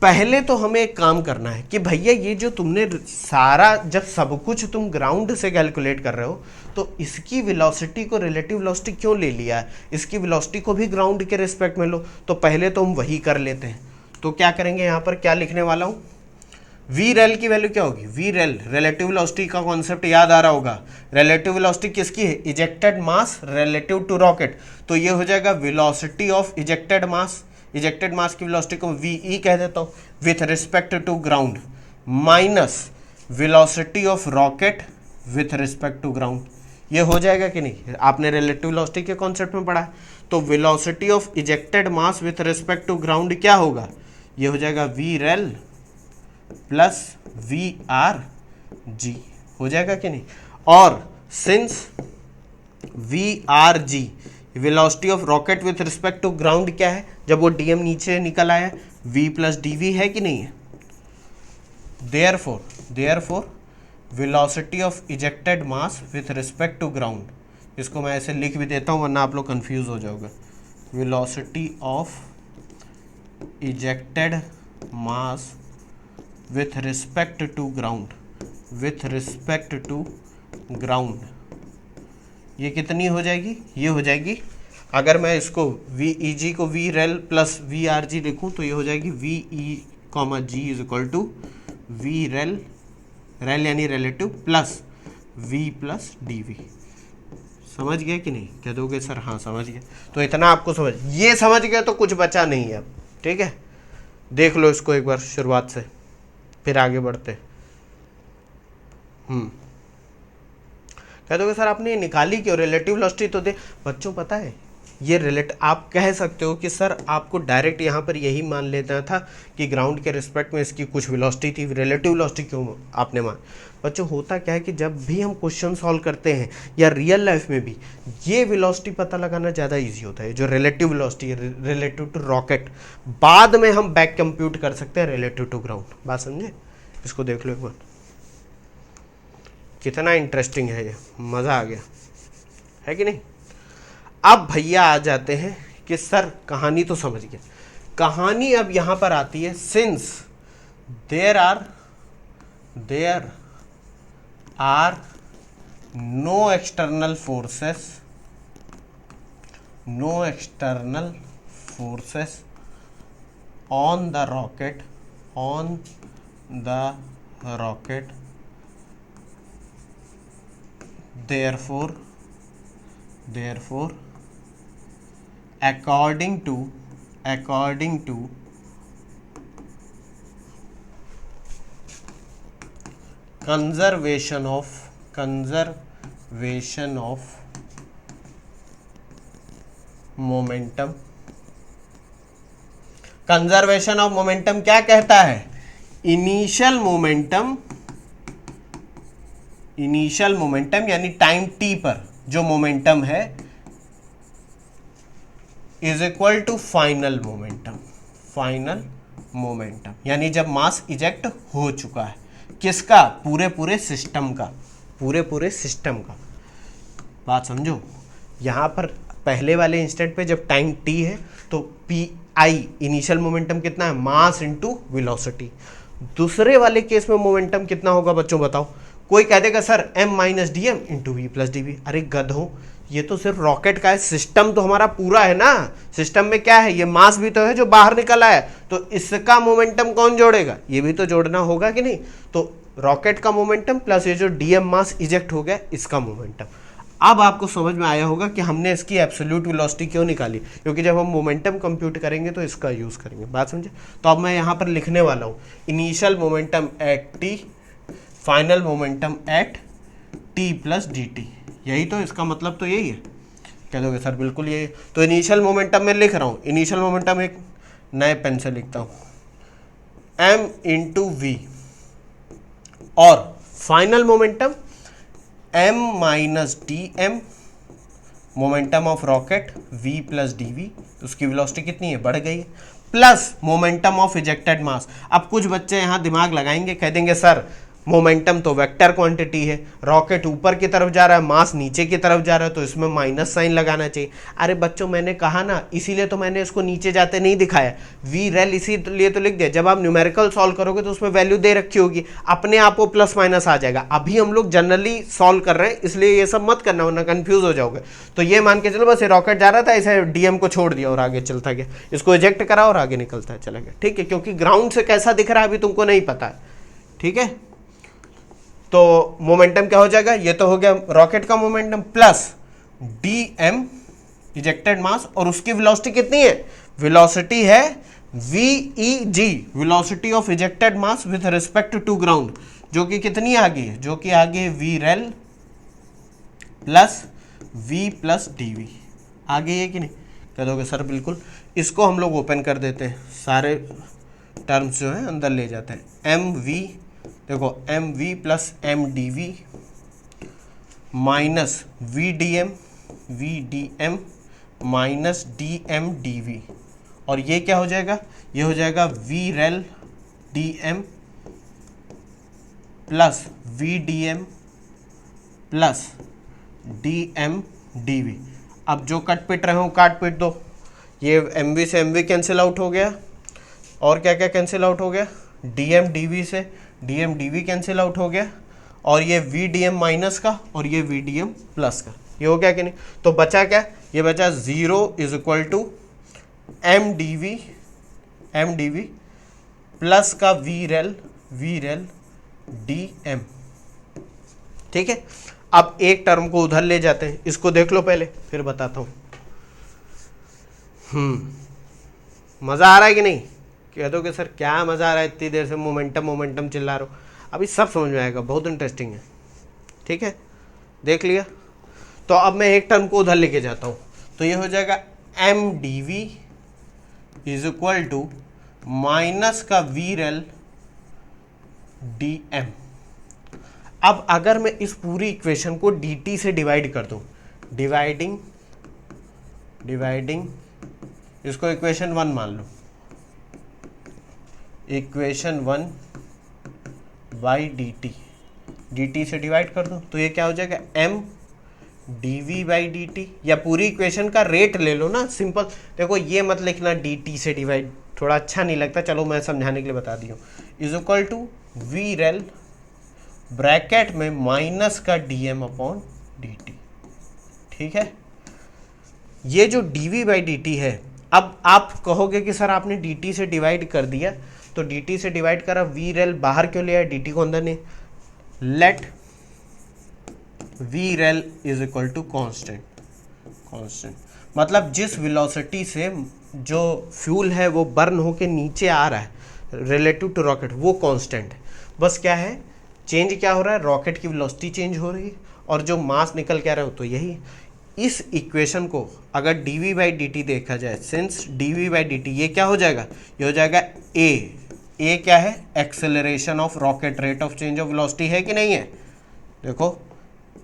पहले तो हमें एक काम करना है कि भैया ये जो तुमने सारा, जब सब कुछ तुम ग्राउंड से कैलकुलेट कर रहे हो तो इसकी वेलोसिटी को रिलेटिव वेलोसिटी क्यों ले लिया है, इसकी वेलोसिटी को भी ग्राउंड के रिस्पेक्ट में लो। तो पहले तो हम वही कर लेते हैं। तो क्या करेंगे, यहाँ पर क्या लिखने वाला हूँ, वी रेल की वैल्यू क्या होगी, वी रेल रिलेटिव वेलोसिटी का कॉन्सेप्ट याद आ रहा होगा। रिलेटिव वेलोसिटी किसकी है, ejected mass relative to rocket. तो ये हो जाएगा velocity of ejected mass, ejected mass की वेलोसिटी को वी कह देता हूँ with respect to ground, minus velocity of rocket with respect to ground. ये हो जाएगा कि नहीं, आपने रिलेटिव वेलोसिटी के कॉन्सेप्ट में पढ़ा है। तो velocity of ejected mass with respect to ground क्या होगा, ये हो जाएगा we rel plus V R G, हो जाएगा कि नहीं। और since V R G velocity of rocket with respect to ground क्या है, जब वो डीएम नीचे निकल आया, v प्लस डी वी है कि नहीं है। Therefore velocity of ejected mass with respect to ground, इसको मैं ऐसे लिख भी देता हूँ वरना आप लोग कंफ्यूज हो जाओगे। Velocity of ejected mass with respect to ground, ये कितनी हो जाएगी, ये हो जाएगी, अगर मैं इसको वी ई जी को V rel plus V R G लिखूँ तो ये हो जाएगी V E comma G is equal to we rel, rel यानी relative, plus V plus D V. समझ गए कि नहीं, कह दोगे सर हाँ समझ गए। तो इतना आपको ये समझ गए तो कुछ बचा नहीं है अब। ठीक है, देख लो इसको एक बार शुरुआत से, फिर आगे बढ़ते। कह दोगे सर आपने निकाली क्यों, रिलेटिव वेलोसिटी तो दे। बच्चों पता है ये आप कह सकते हो कि सर आपको डायरेक्ट यहाँ पर यही मान लेना था कि ग्राउंड के रिस्पेक्ट में इसकी कुछ वेलोसिटी थी, रिलेटिव वेलोसिटी क्यों आपने मान। बच्चों होता क्या है कि जब भी हम क्वेश्चन सॉल्व करते हैं या रियल लाइफ में भी, ये वेलोसिटी पता लगाना ज़्यादा ईजी होता है, जो रिलेटिव वेलोसिटी है रिलेटिव टू रॉकेट। बाद में हम बैक कंप्यूट कर सकते हैं रिलेटिव टू ग्राउंड। बात समझे, इसको देख लो एक बार, कितना इंटरेस्टिंग है ये, मज़ा आ गया है कि नहीं। अब भैया आ जाते हैं कि सर कहानी तो समझ गए, कहानी अब यहाँ पर आती है, since there are no external forces on the rocket, therefore according to conservation conservation of momentum. Conservation of momentum क्या कहता है? इनिशियल मोमेंटम यानी टाइम टी पर जो मोमेंटम है is equal to final momentum यानी जब मास इजेक्ट हो चुका है। किसका? पूरे सिस्टम का, पूरे सिस्टम का। बात समझो, यहां पर पहले वाले इंस्टेंट पे जब टाइम t है तो पी आई इनिशियल मोमेंटम कितना है? Mass into velocity. दूसरे वाले केस में मोमेंटम कितना होगा बच्चों बताओ? कोई कह देगा sir m minus D M into V plus D V. अरे गधों, ये तो सिर्फ रॉकेट का है, सिस्टम तो हमारा पूरा है ना। सिस्टम में क्या है? ये मास भी तो है जो बाहर निकल आया है, तो इसका मोमेंटम कौन जोड़ेगा? ये भी तो जोड़ना होगा कि नहीं? तो रॉकेट का मोमेंटम प्लस ये जो डीएम मास इजेक्ट हो गया इसका मोमेंटम। अब आपको समझ में आया होगा कि हमने इसकी एब्सोल्यूट वेलोसिटी क्यों निकाली, क्योंकि जब हम मोमेंटम कंप्यूट करेंगे तो इसका यूज करेंगे। बात समझे? तो अब मैं यहाँ पर लिखने वाला हूँ initial momentum at T, final momentum at T plus D T. यही तो इसका मतलब तो यही है। कह दोगे सर बिल्कुल यही। तो इनिशियल मोमेंटम में लिख रहा हूँ, इनिशियल मोमेंटम एक नए पेन से लिखता हूँ m इंटू वी, और final momentum m minus D m momentum of rocket v plus D v. उसकी वेलोसिटी कितनी है? बढ़ गई है, plus momentum of ejected mass. अब कुछ बच्चे यहाँ दिमाग लगाएंगे, कह देंगे सर मोमेंटम तो वेक्टर क्वांटिटी है, रॉकेट ऊपर की तरफ जा रहा है, मास नीचे की तरफ जा रहा है, तो इसमें माइनस साइन लगाना चाहिए। अरे बच्चों मैंने कहा ना, इसीलिए तो मैंने इसको नीचे जाते नहीं दिखाया। वी रेल इसीलिए तो लिख दिया, जब आप न्यूमेरिकल सॉल्व करोगे तो उसमें वैल्यू दे रखी होगी, अपने आप वो प्लस माइनस आ जाएगा। अभी हम लोग जनरली सॉल्व कर रहे हैं, इसलिए ये सब मत करना वरना कंफ्यूज हो जाओगे। तो ये मान के चलो बस ये रॉकेट जा रहा था, इसे डीएम को छोड़ दिया और आगे चलता गया, इसको इजेक्ट करा और आगे निकलता है चला गया। ठीक है, क्योंकि ग्राउंड से कैसा दिख रहा है अभी तुमको नहीं पता है। ठीक है, तो मोमेंटम क्या हो जाएगा? ये तो हो गया रॉकेट का momentum plus D M ejected mass, और उसकी वेलोसिटी कितनी है? वेलोसिटी है VEG, velocity of ejected mass with respect to ground, जो कि कितनी आगे है? जो कि आगे V rel plus V plus D V. आगे है कि नहीं? कह दोगे सर बिल्कुल। इसको हम लोग ओपन कर देते हैं, सारे टर्म्स जो है अंदर ले जाते हैं। एम वी, देखो m v plus m D v minus v d m minus D m D v, और ये क्या हो जाएगा? ये हो जाएगा we rel d m plus v d m plus D m D v. अब जो कट पिट रहे हो काट पिट दो, ये एम वी से एम वी कैंसिल आउट हो गया, और क्या क्या कैंसिल आउट हो गया? डी एम डी वी से d m D v cancel out हो गया, और ये वी डी एम माइनस का और ये वी डी एम प्लस का, ये हो गया कि नहीं? तो बचा क्या? ये बचा 0 is equal to m D v plus का वी रेल डी एम। ठीक है, अब एक टर्म को उधर ले जाते हैं, इसको देख लो पहले फिर बताता हूँ। मज़ा आ रहा है कि नहीं? कह दो कि सर क्या मज़ा आ रहा है, इतनी देर से मोमेंटम चिल्ला रहा हो। अभी सब समझ में आएगा, बहुत इंटरेस्टिंग है। ठीक है, देख लिया। तो अब मैं एक टर्म को उधर लेके जाता हूँ, तो ये हो जाएगा m D v is equal to minus का वी रेल डी एम। अब अगर मैं इस पूरी इक्वेशन को डी टी से डिवाइड कर दूँ, डिवाइडिंग इसको इक्वेशन 1 मान लो, इक्वेशन 1 बाई डी टी से डिवाइड कर दो, तो ये क्या हो जाएगा? M D we by D t, या पूरी इक्वेशन का रेट ले लो ना, सिंपल। देखो ये मत लिखना डी टी से डिवाइड, थोड़ा अच्छा नहीं लगता, चलो मैं समझाने के लिए बता दी हूँ। Is equal to we rel bracket में माइनस का D M upon D T. ठीक है, ये जो d we by D T है, अब आप कहोगे कि सर आपने डी टी से डिवाइड कर दिया, तो डी टी से डिवाइड करा, वी रेल बाहर क्यों ले आया, डी टी को अंदर नहीं। Let v rel is equal to constant, मतलब जिस वेलोसिटी से जो फ्यूल है वो बर्न होके नीचे आ रहा है रिलेटिव टू रॉकेट, वो कांस्टेंट है। बस क्या है, चेंज क्या हो रहा है? रॉकेट की वेलोसिटी चेंज हो रही है और जो मास निकल के आ रहा है तो यही है। इस इक्वेशन को अगर dv बाई डी टी देखा जाए, since dv by D T ये क्या हो जाएगा, ये हो जाएगा ए क्या है, acceleration of rocket, rate of change of velocity है कि नहीं है, देखो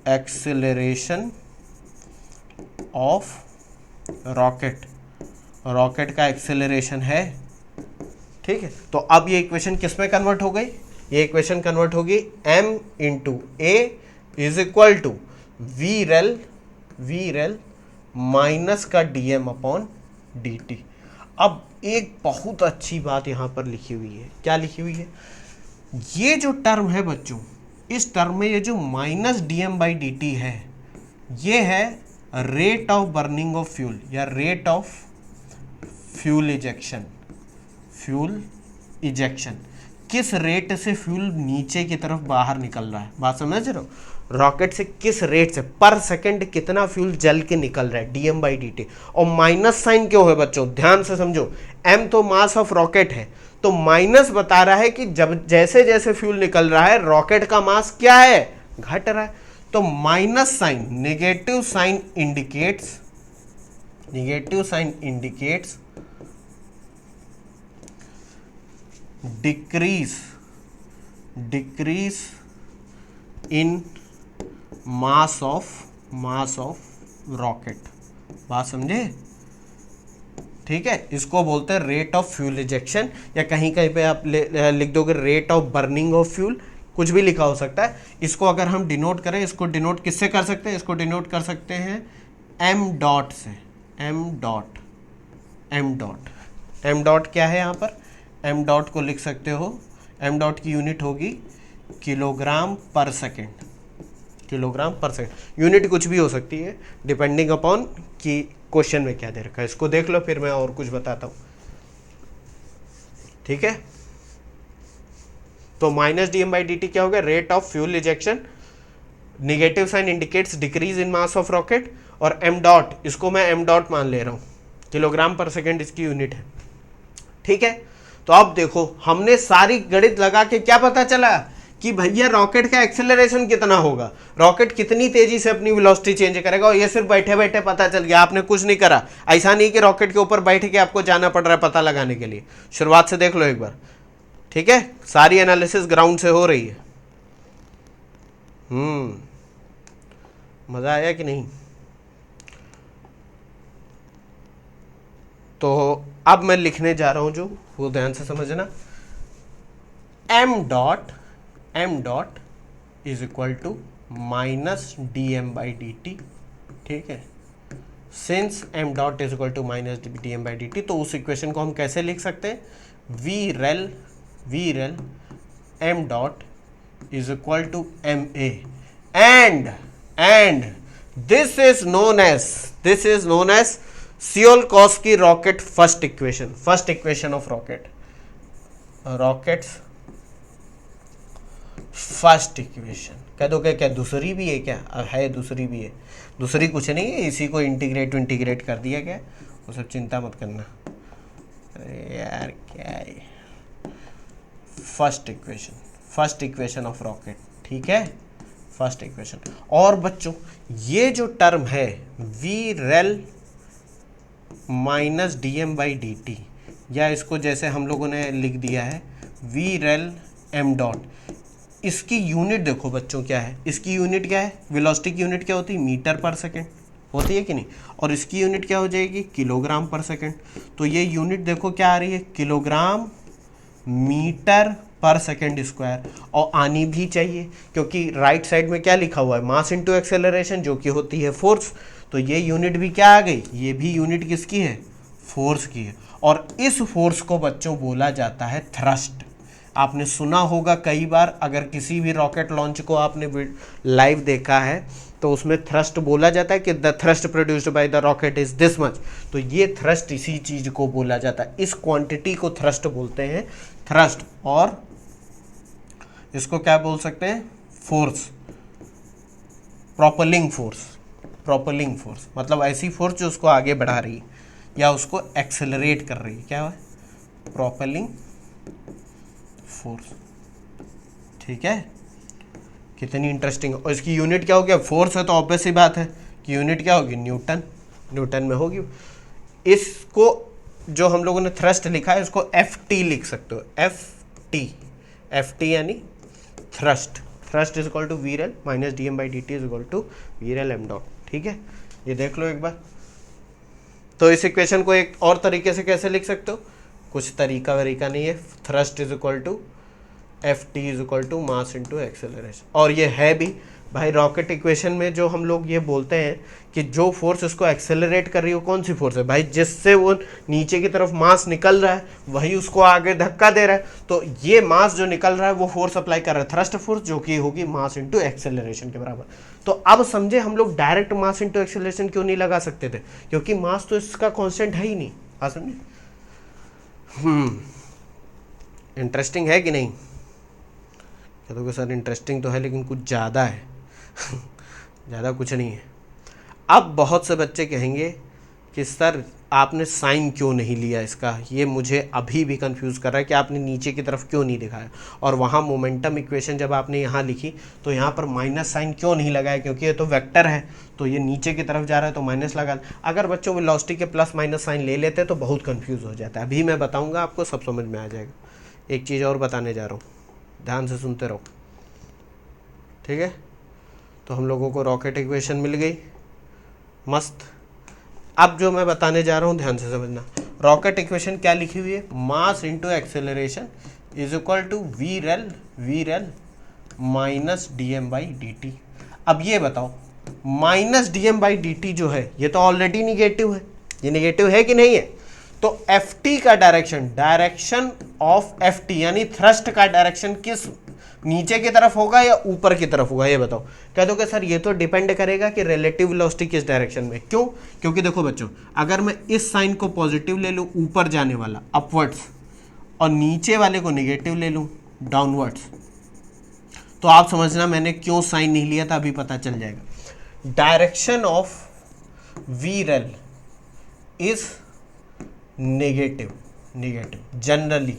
एक्सेलरेशन ऑफ रॉकेट, रॉकेट का एक्सेलरेशन है, ठीक है। तो अब ये इक्वेशन किस में कन्वर्ट हो गई, ये इक्वेशन कन्वर्ट होगी m into a is equal to we rel minus का dm अपॉन dt। अब एक बहुत अच्छी बात यहां पर लिखी हुई है, क्या लिखी हुई है, ये जो टर्म है बच्चों, इस टर्म में ये जो minus dm by D T है, ये है rate of burning of fuel या rate of fuel ejection, fuel ejection, किस रेट से फ्यूल नीचे की तरफ बाहर निकल रहा है, बात समझ रहे हो, रॉकेट से किस रेट से पर सेकंड कितना फ्यूल जल के निकल रहा है, डीएम बाई डी टी। और माइनस साइन क्यों है बच्चों, ध्यान से समझो, एम तो मास ऑफ रॉकेट है, तो माइनस बता रहा है कि जब जैसे जैसे फ्यूल निकल रहा है रॉकेट का मास क्या है, घट रहा है। तो minus sign, negative sign indicates decrease in mass of rocket, बात समझे, ठीक है। इसको बोलते हैं रेट ऑफ फ्यूल इजेक्शन, या कहीं कहीं पे आप लिख दोगे rate of burning of fuel, कुछ भी लिखा हो सकता है। इसको अगर हम डिनोट करें, इसको डिनोट किससे कर सकते हैं, इसको डिनोट कर सकते हैं एम डॉट से, एम डॉट क्या है यहाँ पर, एम डॉट को लिख सकते हो, एम डॉट की यूनिट होगी किलोग्राम पर सेकेंड, यूनिट कुछ भी हो सकती है डिपेंडिंग अपॉन कि क्वेश्चन में क्या दे रखा है। इसको देख लो, फिर मैं और कुछ बताता हूं, ठीक है। तो minus D M by D t क्या हो गया, rate of fuel ejection, negative sign indicates decrease in mass of rocket, और एम डॉट, इसको मैं एम डॉट मान ले रहा हूं, किलोग्राम पर सेकेंड इसकी यूनिट है, ठीक है। तो अब देखो, हमने सारी गणित लगा के क्या पता चला कि भैया रॉकेट का एक्सेलरेशन कितना होगा, रॉकेट कितनी तेजी से अपनी वेलोसिटी चेंज करेगा, और ये सिर्फ बैठे बैठे पता चल गया, आपने कुछ नहीं करा। ऐसा नहीं कि रॉकेट के ऊपर बैठ के आपको जाना पड़ रहा है पता लगाने के लिए, शुरुआत से देख लो एक बार, ठीक है। सारी एनालिसिस ग्राउंड से हो रही है। मजा आया कि नहीं। तो अब मैं लिखने जा रहा हूं जो, वो ध्यान से समझना, M dot is equal to minus D M by D T, ठीक है। Since M dot is equal to minus D M by D T, तो उस इक्वेशन को हम कैसे लिख सकते हैं, V rel M dot is equal to M A, and this is known as Tsiolkovsky rocket first equation of rockets first equation. कह दो क्या दूसरी भी है, क्या है, दूसरी भी है, दूसरी कुछ नहीं है, इसी को इंटीग्रेट कर दिया गया, वो सब चिंता मत करना। अरे यार क्या है, फर्स्ट इक्वेशन ऑफ रॉकेट, ठीक है, फर्स्ट इक्वेशन। और बच्चों ये जो टर्म है v rel minus D M by D t, या इसको जैसे हम लोगों ने लिख दिया है वी रेल एम डॉट, इसकी यूनिट देखो बच्चों क्या है, इसकी यूनिट क्या है, वेलोसिटी की यूनिट क्या होती है, मीटर पर सेकेंड होती है कि नहीं, और इसकी यूनिट क्या हो जाएगी, किलोग्राम पर सेकेंड। तो ये यूनिट देखो क्या आ रही है, kilogram metre per second square, और आनी भी चाहिए क्योंकि राइट साइड में क्या लिखा हुआ है, मास इनटू एक्सेलरेशन, जो कि होती है फोर्स। तो ये यूनिट भी क्या आ गई, ये भी यूनिट किसकी है, फोर्स की है। और इस फोर्स को बच्चों बोला जाता है थ्रस्ट। आपने सुना होगा कई बार, अगर किसी भी रॉकेट लॉन्च को आपने लाइव देखा है तो उसमें थ्रस्ट बोला जाता है कि the thrust produced by the rocket is this much. तो ये थ्रस्ट इसी चीज को बोला जाता है, इस क्वांटिटी को थ्रस्ट बोलते हैं, थ्रस्ट। और इसको क्या बोल सकते हैं, फोर्स, प्रोपेलिंग फोर्स, मतलब ऐसी फोर्स जो उसको आगे बढ़ा रही है या उसको एक्सेलरेट कर रही है, क्या है, प्रोपेलिंग फोर्स, ठीक है। कितनी इंटरेस्टिंग। और इसकी यूनिट क्या हो गया, फोर्स है तो ऑब्वियस ही बात है कि यूनिट क्या होगी, न्यूटन, न्यूटन में होगी। इसको जो हम लोगों ने थ्रस्ट लिखा है इसको एफ टी लिख सकते हो, एफ टी, एफ टी यानी thrust, thrust is equal to we rel minus D M by D T is equal to we rel M dot. ठीक है, ये देख लो एक बार। तो इस इक्वेशन को एक और तरीके से कैसे लिख सकते हो, कुछ तरीका वरीका नहीं है, thrust is equal to f t is equal to mass into acceleration. और ये है भी भाई रॉकेट इक्वेशन में जो हम लोग ये बोलते हैं कि जो फोर्स उसको एक्सेलरेट कर रही है वो कौन सी फोर्स है भाई, जिससे वो नीचे की तरफ मास निकल रहा है वही उसको आगे धक्का दे रहा है। तो ये मास जो निकल रहा है वो फोर्स अप्लाई कर रहा है, थ्रस्ट फोर्स, जो कि होगी मास इंटू एक्सेलरेशन के बराबर। तो अब समझे हम लोग डायरेक्ट मास इंटू एक्सेलरेशन क्यों नहीं लगा सकते थे, क्योंकि मास तो इसका कॉन्स्टेंट है ही नहीं। हाँ समझे, इंटरेस्टिंग है कि नहीं, कह दो सर इंटरेस्टिंग तो है लेकिन कुछ ज़्यादा है ज़्यादा कुछ नहीं है। अब बहुत से बच्चे कहेंगे कि सर आपने साइन क्यों नहीं लिया इसका, ये मुझे अभी भी कंफ्यूज कर रहा है कि आपने नीचे की तरफ क्यों नहीं दिखाया, और वहाँ मोमेंटम इक्वेशन जब आपने यहाँ लिखी तो यहाँ पर माइनस साइन क्यों नहीं लगाया, क्योंकि ये तो वेक्टर है तो ये नीचे की तरफ जा रहा है तो माइनस लगा। अगर बच्चों वेलोसिटी के प्लस माइनस साइन ले लेते तो बहुत कन्फ्यूज़ हो जाता है। अभी मैं बताऊँगा आपको, सब समझ में आ जाएगा। एक चीज़ और बताने जा रहा हूँ, ध्यान से सुनते रहो, ठीक है। तो हम लोगों को रॉकेट इक्वेशन मिल गई, मस्त। अब जो मैं बताने जा रहा हूँ ध्यान से समझना, रॉकेट इक्वेशन क्या लिखी हुई है, mass into acceleration is equal to we rel minus D M by D t. अब ये बताओ, minus D M by D t जो है ये तो ऑलरेडी निगेटिव है, ये निगेटिव है कि नहीं है। तो एफ टी का डायरेक्शन ऑफ एफ टी यानी थ्रस्ट का डायरेक्शन किस, नीचे की तरफ होगा या ऊपर की तरफ होगा, ये बताओ। कह दो कि सर ये तो डिपेंड करेगा कि रिलेटिव वेलोसिटी किस डायरेक्शन में। क्यों, क्योंकि देखो बच्चों, अगर मैं इस साइन को पॉजिटिव ले लूँ ऊपर जाने वाला अपवर्ड्स, और नीचे वाले को नेगेटिव ले लूँ डाउनवर्ड्स, तो आप समझना मैंने क्यों साइन नहीं लिया था, अभी पता चल जाएगा। Direction of v rel is negative, generally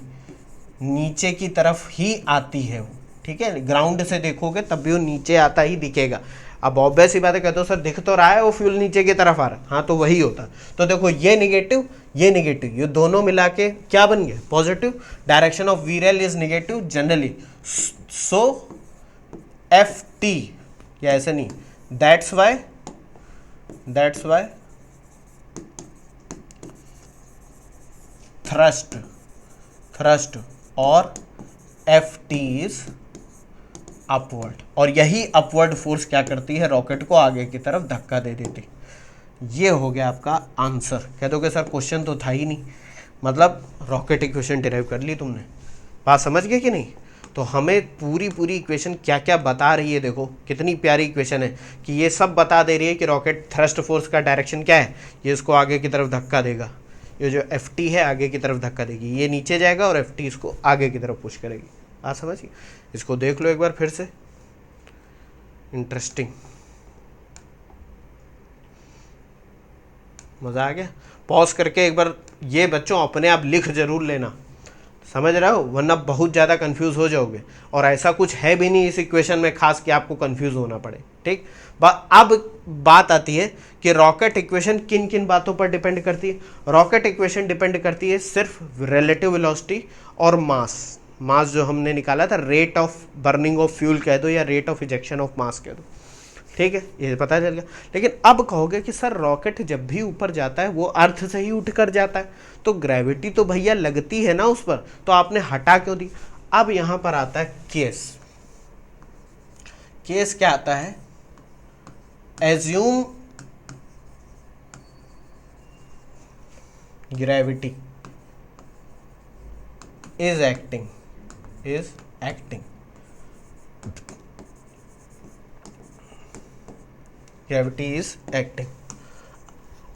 नीचे की तरफ ही आती है वो, ठीक है। ग्राउंड से देखोगे तब भी वो नीचे आता ही दिखेगा। अब ऑब्वियस ही बात है, कहते हो सर दिख तो रहा है वो फ्यूल नीचे की तरफ आ रहा है, हाँ तो वही होता। तो देखो ये नेगेटिव, ये दोनों मिला के क्या बन गया, positive. Direction of v rel is negative generally, so f t, या ऐसे नहीं, दैट्स वाई थ्रस्ट और एफ टी इज अपवर्ड। और यही अपवर्ड फोर्स क्या करती है, रॉकेट को आगे की तरफ धक्का दे देती। ये हो गया आपका आंसर। कह दो कि सर क्वेश्चन तो था ही नहीं, मतलब रॉकेट इक्वेशन डिराइव कर ली तुमने, बात समझ गए कि नहीं। तो हमें पूरी इक्वेशन क्या क्या बता रही है, देखो कितनी प्यारी इक्वेशन है कि ये सब बता दे रही है कि रॉकेट थ्रस्ट फोर्स का डायरेक्शन क्या है, ये इसको आगे की तरफ धक्का देगा, ये जो एफ टी है आगे की तरफ धक्का देगी, ये नीचे जाएगा और एफ टी इसको आगे की तरफ पुश करेगी। आप समझिए, इसको देख लो एक बार फिर से, इंटरेस्टिंग, मज़ा आ गया। पॉज करके एक बार ये बच्चों अपने आप लिख जरूर लेना, समझ रहे हो, वरना बहुत ज़्यादा कंफ्यूज हो जाओगे। और ऐसा कुछ है भी नहीं इस इक्वेशन में खास कि आपको कंफ्यूज होना पड़े, ठीक। अब बात आती है कि रॉकेट इक्वेशन किन किन बातों पर डिपेंड करती है। रॉकेट इक्वेशन डिपेंड करती है सिर्फ रिलेटिव वेलोसिटी और मास जो हमने निकाला था, rate of burning of fuel कह दो या rate of ejection of mass कह दो, ठीक है, ये पता चल गया। लेकिन अब कहोगे कि सर रॉकेट जब भी ऊपर जाता है वो अर्थ से ही उठ कर जाता है, तो ग्रेविटी तो भैया लगती है ना उस पर, तो आपने हटा क्यों दी। अब यहां पर आता है केस क्या आता है, assume gravity is acting gravity is acting.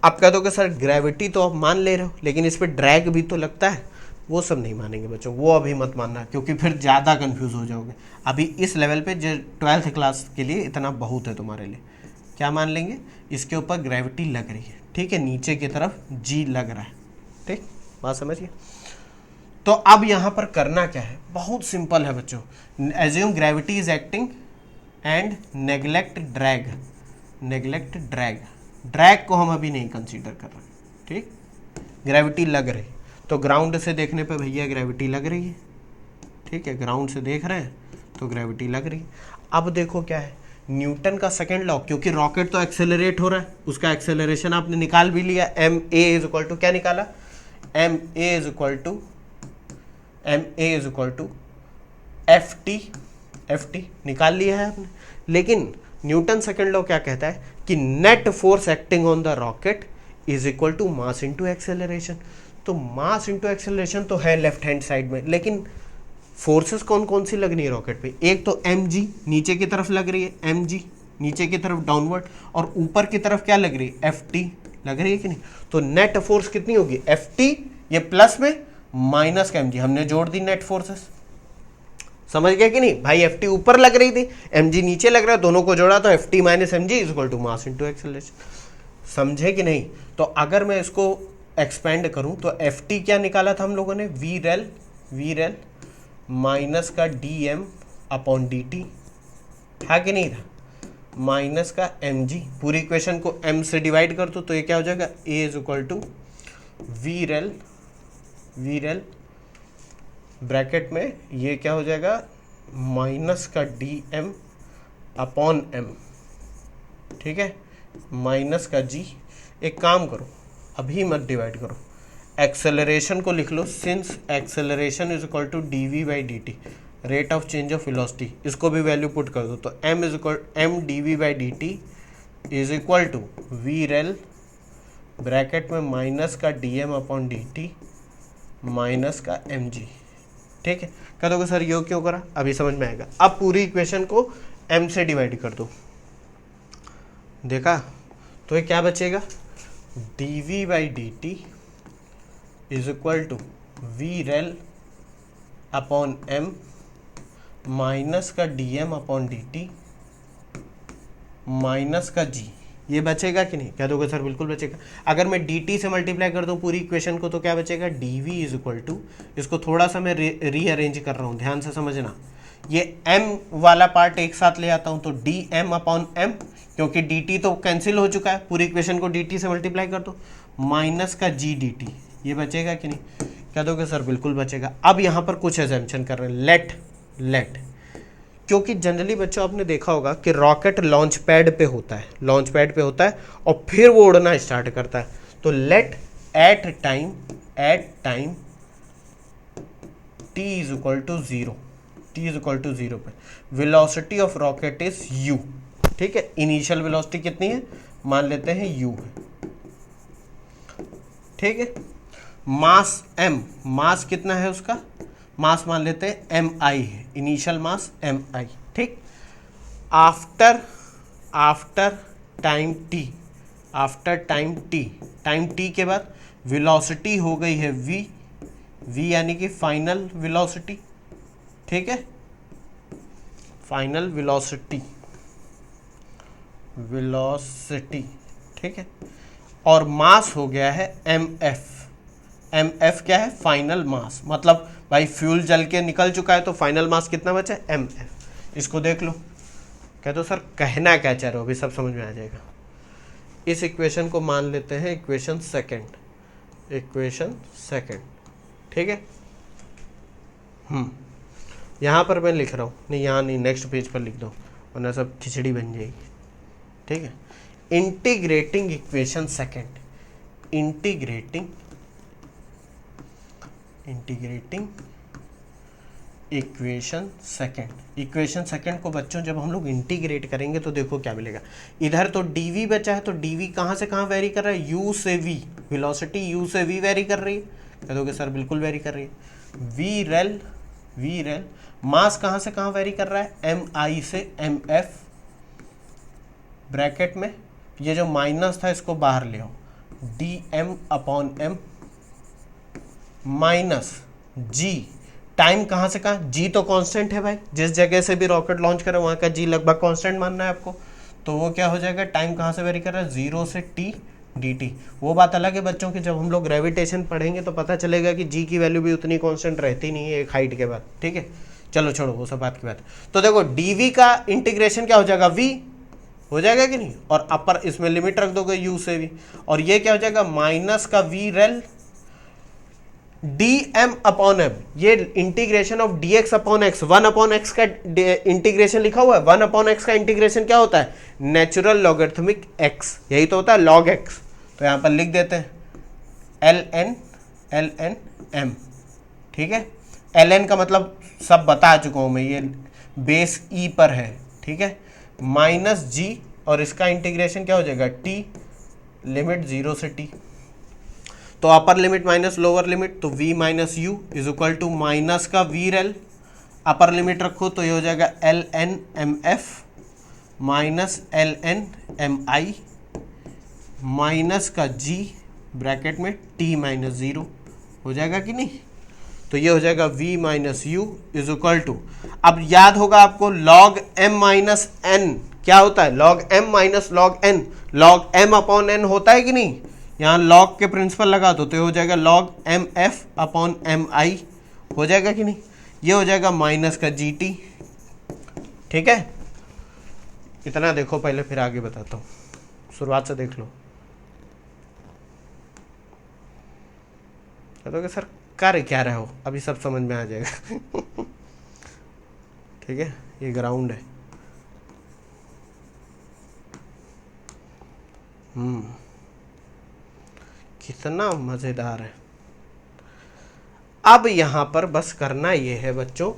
आप कह दो कि सर ग्रेविटी तो आप मान ले रहे हो लेकिन इस पर ड्रैग भी तो लगता है, वो सब नहीं मानेंगे बच्चों, वो अभी मत मानना क्योंकि फिर ज़्यादा कंफ्यूज हो जाओगे। अभी इस लेवल पे जो 12th क्लास के लिए इतना बहुत है तुम्हारे लिए। क्या मान लेंगे, इसके ऊपर ग्रेविटी लग रही है, ठीक है, नीचे की तरफ जी लग रहा है, ठीक, बात समझिए। तो अब यहाँ पर करना क्या है, बहुत सिंपल है बच्चों। Assume gravity is acting and neglect drag, neglect drag, drag को हम अभी नहीं कंसीडर कर रहे, ठीक। ग्रेविटी लग रही, तो ग्राउंड से देखने पे भैया ग्रेविटी लग रही है, ठीक है, ग्राउंड से देख रहे हैं तो ग्रेविटी लग रही है। अब देखो क्या है, न्यूटन का सेकंड लॉ, क्योंकि रॉकेट तो एक्सेलरेट हो रहा है, उसका एक्सेलरेशन आपने निकाल भी लिया, m a is equal to क्या निकाला, m a is equal to f t निकाल लिया है आपने। लेकिन न्यूटन सेकंड लॉ क्या कहता है कि net force acting on the rocket is equal to mass into acceleration. तो मास इनटू एक्सेलरेशन तो है लेफ्ट हैंड साइड में, लेकिन फोर्सेस कौन कौन सी लग रही है रॉकेट पे, एक तो एम जी नीचे की तरफ लग रही है, एम जी नीचे की तरफ डाउनवर्ड, और ऊपर की तरफ क्या लग रही है, एफ टी लग रही है कि नहीं। तो नेट फोर्स कितनी होगी, एफ टी, ये प्लस में माइनस का एम जी, हमने जोड़ दी नेट फोर्सेस, समझ गया कि नहीं भाई। एफ टी ऊपर लग रही थी, एम जी नीचे लग रहा है, दोनों को जोड़ा तो f t minus m g is equal to mass into acceleration, समझे कि नहीं। तो अगर मैं इसको एक्सपेंड करूं तो एफ टी क्या निकाला था हम लोगों ने, वी रेल माइनस का D M upon D t, था कि नहीं था, माइनस का एम जी, पूरी इक्वेशन को एम से डिवाइड कर दो तो ये क्या हो जाएगा, A is equal to we rel bracket में ये क्या हो जाएगा, माइनस का डी एम अपॉन एम, ठीक है, माइनस का जी। एक काम करो, अभी मत डिवाइड करो, एक्सेलरेशन को लिख लो, since acceleration is equal to D we by D T, rate of change of velocity, इसको भी वैल्यू पुट कर दो, तो M is equal M D we by D T is equal to we rel bracket में minus का D M upon D T minus का M G, ठीक है। कह दोगे सर ये क्यों करा, अभी समझ में आएगा। अब पूरी इक्वेशन को एम से डिवाइड कर दो, देखा, तो ये क्या बचेगा, D we by D T is equal to we rel upon M minus का D M upon D T minus का जी, ये बचेगा कि नहीं, कह दोगे सर बिल्कुल बचेगा। अगर मैं डी टी से मल्टीप्लाई कर दूं पूरी इक्वेशन को तो क्या बचेगा, D v is equal to, इसको थोड़ा सा मैं रीअरेंज कर रहा हूँ, ध्यान से समझना, ये m वाला पार्ट एक साथ ले आता हूँ तो डी एम अपॉन एम, क्योंकि डी टी तो कैंसिल हो चुका है, पूरी इक्वेशन को डी टी से मल्टीप्लाई कर दो, माइनस का जी डी टी, ये बचेगा कि नहीं, कह दोगे सर बिल्कुल बचेगा। अब यहाँ पर कुछ एजम्पशन कर रहे हैं, लेट, क्योंकि जनरली बच्चों आपने देखा होगा कि रॉकेट लॉन्च पैड पे होता है और फिर वो उड़ना स्टार्ट करता है, तो let at time t is equal to zero पे velocity of rocket is u, ठीक है। इनिशियल वेलोसिटी कितनी है, मान लेते हैं u है, ठीक है। मास m, मास कितना है उसका, मास मान लेते हैं mi है, इनिशियल मास mi, ठीक। आफ्टर टाइम t के बाद वेलोसिटी हो गई है v यानी कि फाइनल वेलोसिटी, ठीक है, फाइनल वेलोसिटी, ठीक है। और मास हो गया है mf क्या है, फाइनल मास, मतलब भाई फ्यूल जल के निकल चुका है तो फाइनल मास कितना बचा है, mf। इसको देख लो, कह दो सर कहना क्या चाह रहे हो, अभी सब समझ में आ जाएगा। इस इक्वेशन को मान लेते हैं इक्वेशन सेकंड, ठीक है। यहाँ पर मैं लिख रहा हूँ, नहीं यहाँ नहीं, नेक्स्ट पेज पर लिख दो वरना सब खिचड़ी बन जाएगी, ठीक है। Integrating equation second, integrating equation second को बच्चों जब हम लोग इंटीग्रेट करेंगे तो देखो क्या मिलेगा। इधर तो dv बचा है, तो dv कहाँ से कहाँ वेरी कर रहा है, u से v, वेलोसिटी u से v वेरी कर रही है, कह दोगे सर बिल्कुल वेरी कर रही है। वी रेल मास कहाँ से कहाँ वेरी कर रहा है, mi से mf, ब्रैकेट में ये जो माइनस था इसको बाहर ले आओ, dm upon m minus g, time कहाँ से कहाँ, g तो कांस्टेंट है भाई, जिस जगह से भी रॉकेट लॉन्च करे वहाँ का g लगभग कांस्टेंट मानना है आपको, तो वो क्या हो जाएगा, टाइम कहाँ से वेरी कर रहा है, 0 से t dt। वो बात अलग है बच्चों की, जब हम लोग ग्रेविटेशन पढ़ेंगे तो पता चलेगा कि g की वैल्यू भी उतनी कांस्टेंट रहती नहीं है एक हाइट के बाद, ठीक है। चलो छोड़ो वो सब बात की बात है। तो देखो dv का इंटीग्रेशन क्या हो जाएगा, v हो जाएगा कि नहीं, और अपर इसमें लिमिट रख दोगे u से भी, और ये क्या हो जाएगा माइनस का v rail dm upon m, ये integration of dx upon x, 1 upon x का इंटीग्रेशन लिखा हुआ है। 1 अपॉन x का इंटीग्रेशन क्या होता है, नेचुरल लॉगरिथमिक x, यही तो होता है log x। तो यहां पर लिख देते हैं ln m, ठीक है। ln का मतलब सब बता चुका हूं मैं, ये बेस e पर है, ठीक है, माइनस g, और इसका इंटीग्रेशन क्या हो जाएगा t, लिमिट 0 से t, तो upper limit minus lower limit, तो v minus u is equal to minus का v रेल, अपर लिमिट रखो तो ये हो जाएगा ln mf minus ln mi minus का g ब्रैकेट में t माइनस 0, हो जाएगा कि नहीं। तो ये हो जाएगा v minus u is equal to, अब याद होगा आपको log m माइनस n क्या होता है, log m minus log n, log m upon n होता है कि नहीं, यहाँ log के प्रिंसिपल लगा दो तो ये हो जाएगा log mf अपॉन mi, हो जाएगा कि नहीं। ये हो जाएगा माइनस का gt, ठीक है। इतना देखो पहले फिर आगे बताता हूँ, शुरुआत से देख लो। तो सर कर क्या रहे हो, अभी सब समझ में आ जाएगा ठीक है, ये ग्राउंड है। कितना मजेदार है। अब यहां पर बस करना ये है बच्चों,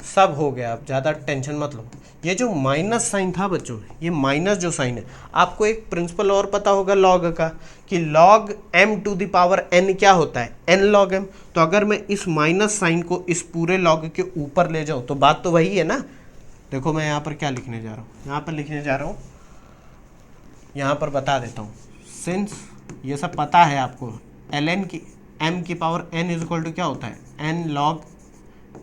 सब हो गया, अब ज़्यादा टेंशन मत लो। ये जो माइनस साइन था बच्चों, ये माइनस जो साइन है, आपको एक प्रिंसिपल और पता होगा लॉग का, कि log m to the power n क्या होता है, n लॉग m। तो अगर मैं इस माइनस साइन को इस पूरे लॉग के ऊपर ले जाऊं तो बात तो वही है ना। देखो मैं यहाँ पर क्या लिखने जा रहा हूँ, यहाँ पर लिखने जा रहा हूँ, यहाँ पर बता देता हूँ, सिंस ये सब पता है आपको, ln की m की power n is equal to क्या होता है, n लॉग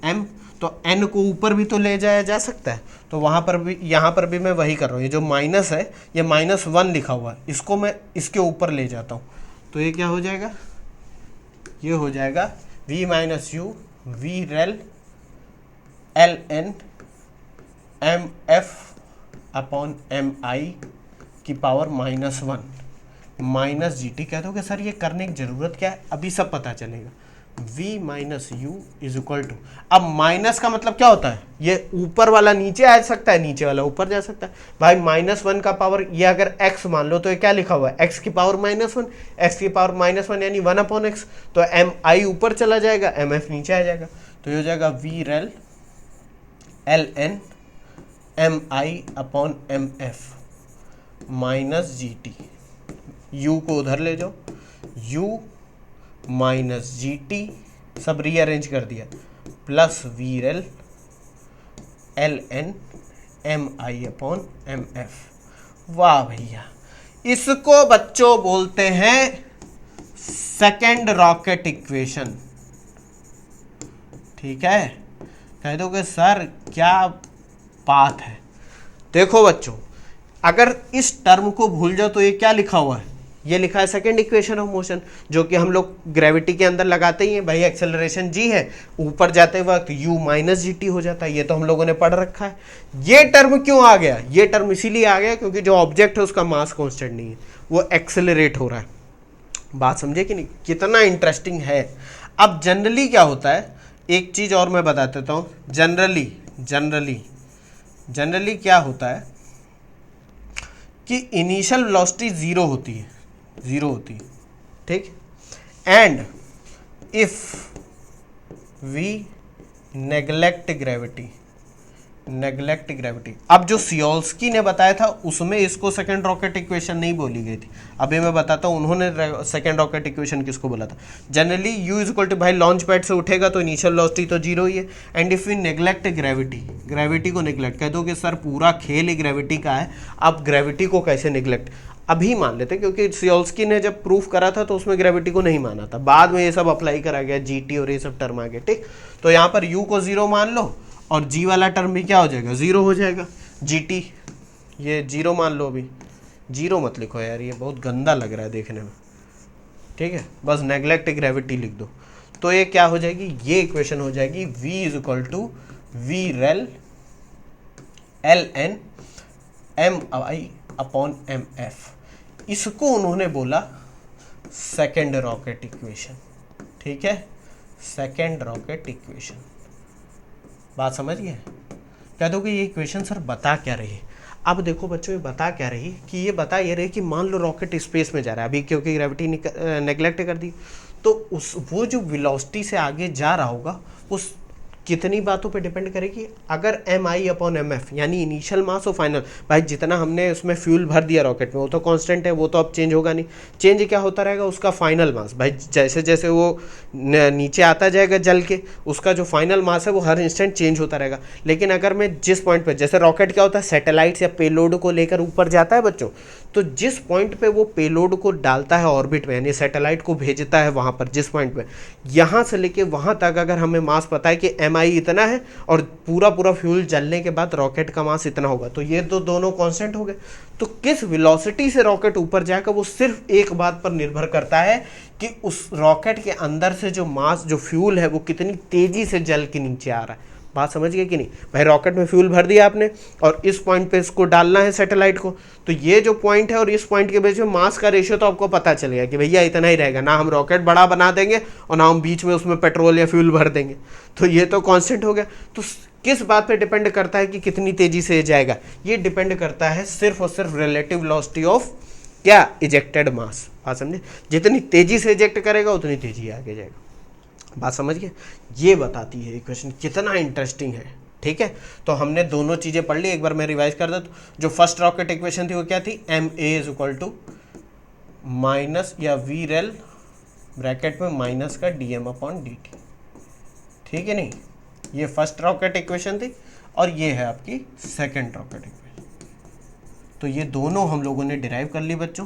m, तो n को ऊपर भी तो ले जाया जा सकता है, तो वहाँ पर भी, यहाँ पर भी मैं वही कर रहा हूँ। ये जो माइनस है, ये -1 लिखा हुआ है, इसको मैं इसके ऊपर ले जाता हूँ, तो ये क्या हो जाएगा, ये हो जाएगा v minus you v rel ln mf upon mi की पावर -1 माइनस जी टी। कह दोगे सर ये करने की ज़रूरत क्या है, अभी सब पता चलेगा। v minus u is equal to, अब माइनस का मतलब क्या होता है, ये ऊपर वाला नीचे आ सकता है, नीचे वाला ऊपर जा सकता है भाई। -1 का पावर, ये अगर x मान लो तो ये क्या लिखा हुआ है, x की पावर -1, x की पावर -1 यानी 1 अपॉन x, तो mi ऊपर चला जाएगा, mf नीचे आ जाएगा, तो ये हो जाएगा v rel ln mi upon mf minus g t. u को उधर ले जाओ, u माइनस जी टी, सब रीअरेंज कर दिया, plus v rel ln mi upon mf। वाह भैया, इसको बच्चों बोलते हैं सेकेंड रॉकेट इक्वेशन, ठीक है। कह दोगे सर क्या बात है। देखो बच्चों, अगर इस टर्म को भूल जाओ तो ये क्या लिखा हुआ है, ये लिखा है सेकेंड इक्वेशन ऑफ मोशन, जो कि हम लोग ग्रेविटी के अंदर लगाते ही हैं भाई। एक्सेलरेशन जी है, ऊपर जाते वक्त u माइनस जी टी हो जाता है, ये तो हम लोगों ने पढ़ रखा है। ये टर्म क्यों आ गया, ये टर्म इसीलिए आ गया क्योंकि जो ऑब्जेक्ट है उसका मास कांस्टेंट नहीं है, वो एक्सेलरेट हो रहा है। बात समझे कि नहीं, कितना इंटरेस्टिंग है। अब जनरली क्या होता है, एक चीज़ और मैं बता देता हूँ। जनरली क्या होता है कि इनिशियल वेलोसिटी ज़ीरो होती है, ठीक। And if we neglect gravity, अब जो सियोल्स्की ने बताया था उसमें इसको सेकेंड रॉकेट इक्वेशन नहीं बोली गई थी। अभी मैं बताता हूँ उन्होंने सेकेंड रॉकेट इक्वेशन किसको बोला था। Generally u is equal to, भाई लॉन्च पैड से उठेगा तो इनिशियल वेलोसिटी तो जीरो ही है। And if we neglect gravity को नेग्लेक्ट, कह दो कि सर पूरा खेल ही ग्रेविटी का है, अब ग्रेविटी को कैसे नेग्लेक्ट, अभी मान लेते, क्योंकि सियोल्स्की ने जब प्रूफ करा था तो उसमें ग्रेविटी को नहीं माना था, बाद में ये सब अप्लाई करा गया, जीटी और ये सब टर्म आ गए, ठीक। तो यहाँ पर u को 0 मान लो और g वाला टर्म भी क्या हो जाएगा, 0 हो जाएगा। gt ये 0 मान लो, अभी 0 मत लिखो यार, ये बहुत गंदा लग रहा है देखने में, ठीक है, बस नेग्लेक्ट ग्रेविटी लिख दो। तो ये क्या हो जाएगी, ये इक्वेशन हो जाएगी v is equal to we rel l n m i upon m f. इसको उन्होंने बोला सेकेंड रॉकेट इक्वेशन। ठीक है, सेकेंड रॉकेट इक्वेशन। बात समझ गए? कह दो कि ये इक्वेशन सर बता क्या रही है। अब देखो बच्चों, ये बता क्या रही कि ये बता ये रही कि मान लो रॉकेट स्पेस में जा रहा है, अभी क्योंकि ग्रेविटी नेग्लेक्ट कर दी, तो उस वो जो वेलोसिटी से आगे जा रहा होगा उस कितनी बातों पे डिपेंड करेगी। अगर M i upon m F यानी इनिशियल मास और फाइनल, भाई जितना हमने उसमें फ्यूल भर दिया रॉकेट में वो तो कांस्टेंट है, वो तो अब चेंज होगा नहीं। चेंज क्या होता रहेगा, उसका फाइनल मास। भाई जैसे जैसे वो नीचे आता जाएगा जल के, उसका जो फाइनल मास है वो हर इंस्टेंट चेंज होता रहेगा। लेकिन अगर मैं जिस पॉइंट पे, जैसे रॉकेट क्या होता है, सैटेलाइट्स या पेलोड को लेकर ऊपर जाता है बच्चों, तो जिस पॉइंट पे वो पेलोड को डालता है ऑर्बिट में, यानी सैटेलाइट को भेजता है वहाँ पर, जिस पॉइंट पे, यहाँ से लेके वहाँ तक अगर हमें मास पता है कि एम आई इतना है और पूरा पूरा फ्यूल जलने के बाद रॉकेट का मास इतना होगा, तो ये तो दोनों कांस्टेंट हो गए। तो किस वेलोसिटी से रॉकेट ऊपर जाएगा वो सिर्फ एक बात पर निर्भर करता है कि उस रॉकेट के अंदर से जो मास, जो फ्यूल है, वो कितनी तेजी से जल के नीचे आ रहा है। बात समझ गए कि नहीं? भाई रॉकेट में फ्यूल भर दिया आपने और इस पॉइंट पे इसको डालना है सैटेलाइट को, तो ये जो पॉइंट है और इस पॉइंट के बीच में मास का रेशियो तो आपको पता चलेगा कि भैया इतना ही रहेगा, ना हम रॉकेट बड़ा बना देंगे और ना हम बीच में उसमें पेट्रोल या फ्यूल भर देंगे, तो ये तो कांस्टेंट हो गया। तो किस बात पे डिपेंड करता है कि कितनी तेजी से जाएगा? ये डिपेंड करता है सिर्फ और सिर्फ रिलेटिव वेलोसिटी ऑफ क्या, इजेक्टेड मास। बात समझे? जितनी तेजी से इजेक्ट करेगा उतनी तेजी आगे जाएगा। बात समझ गए? ये बताती है इक्वेशन कितना इंटरेस्टिंग है। ठीक है, तो हमने दोनों चीज़ें पढ़ ली, एक बार मैं रिवाइज कर देता हूँ। जो फर्स्ट रॉकेट इक्वेशन थी वो क्या थी, m a is equal to minus या वी रेल ब्रैकेट में माइनस का D M upon D T. ठीक है नहीं, ये फर्स्ट रॉकेट इक्वेशन थी और ये है आपकी सेकेंड रॉकेट इक्वेशन। तो ये दोनों हम लोगों ने डिराइव कर ली बच्चों।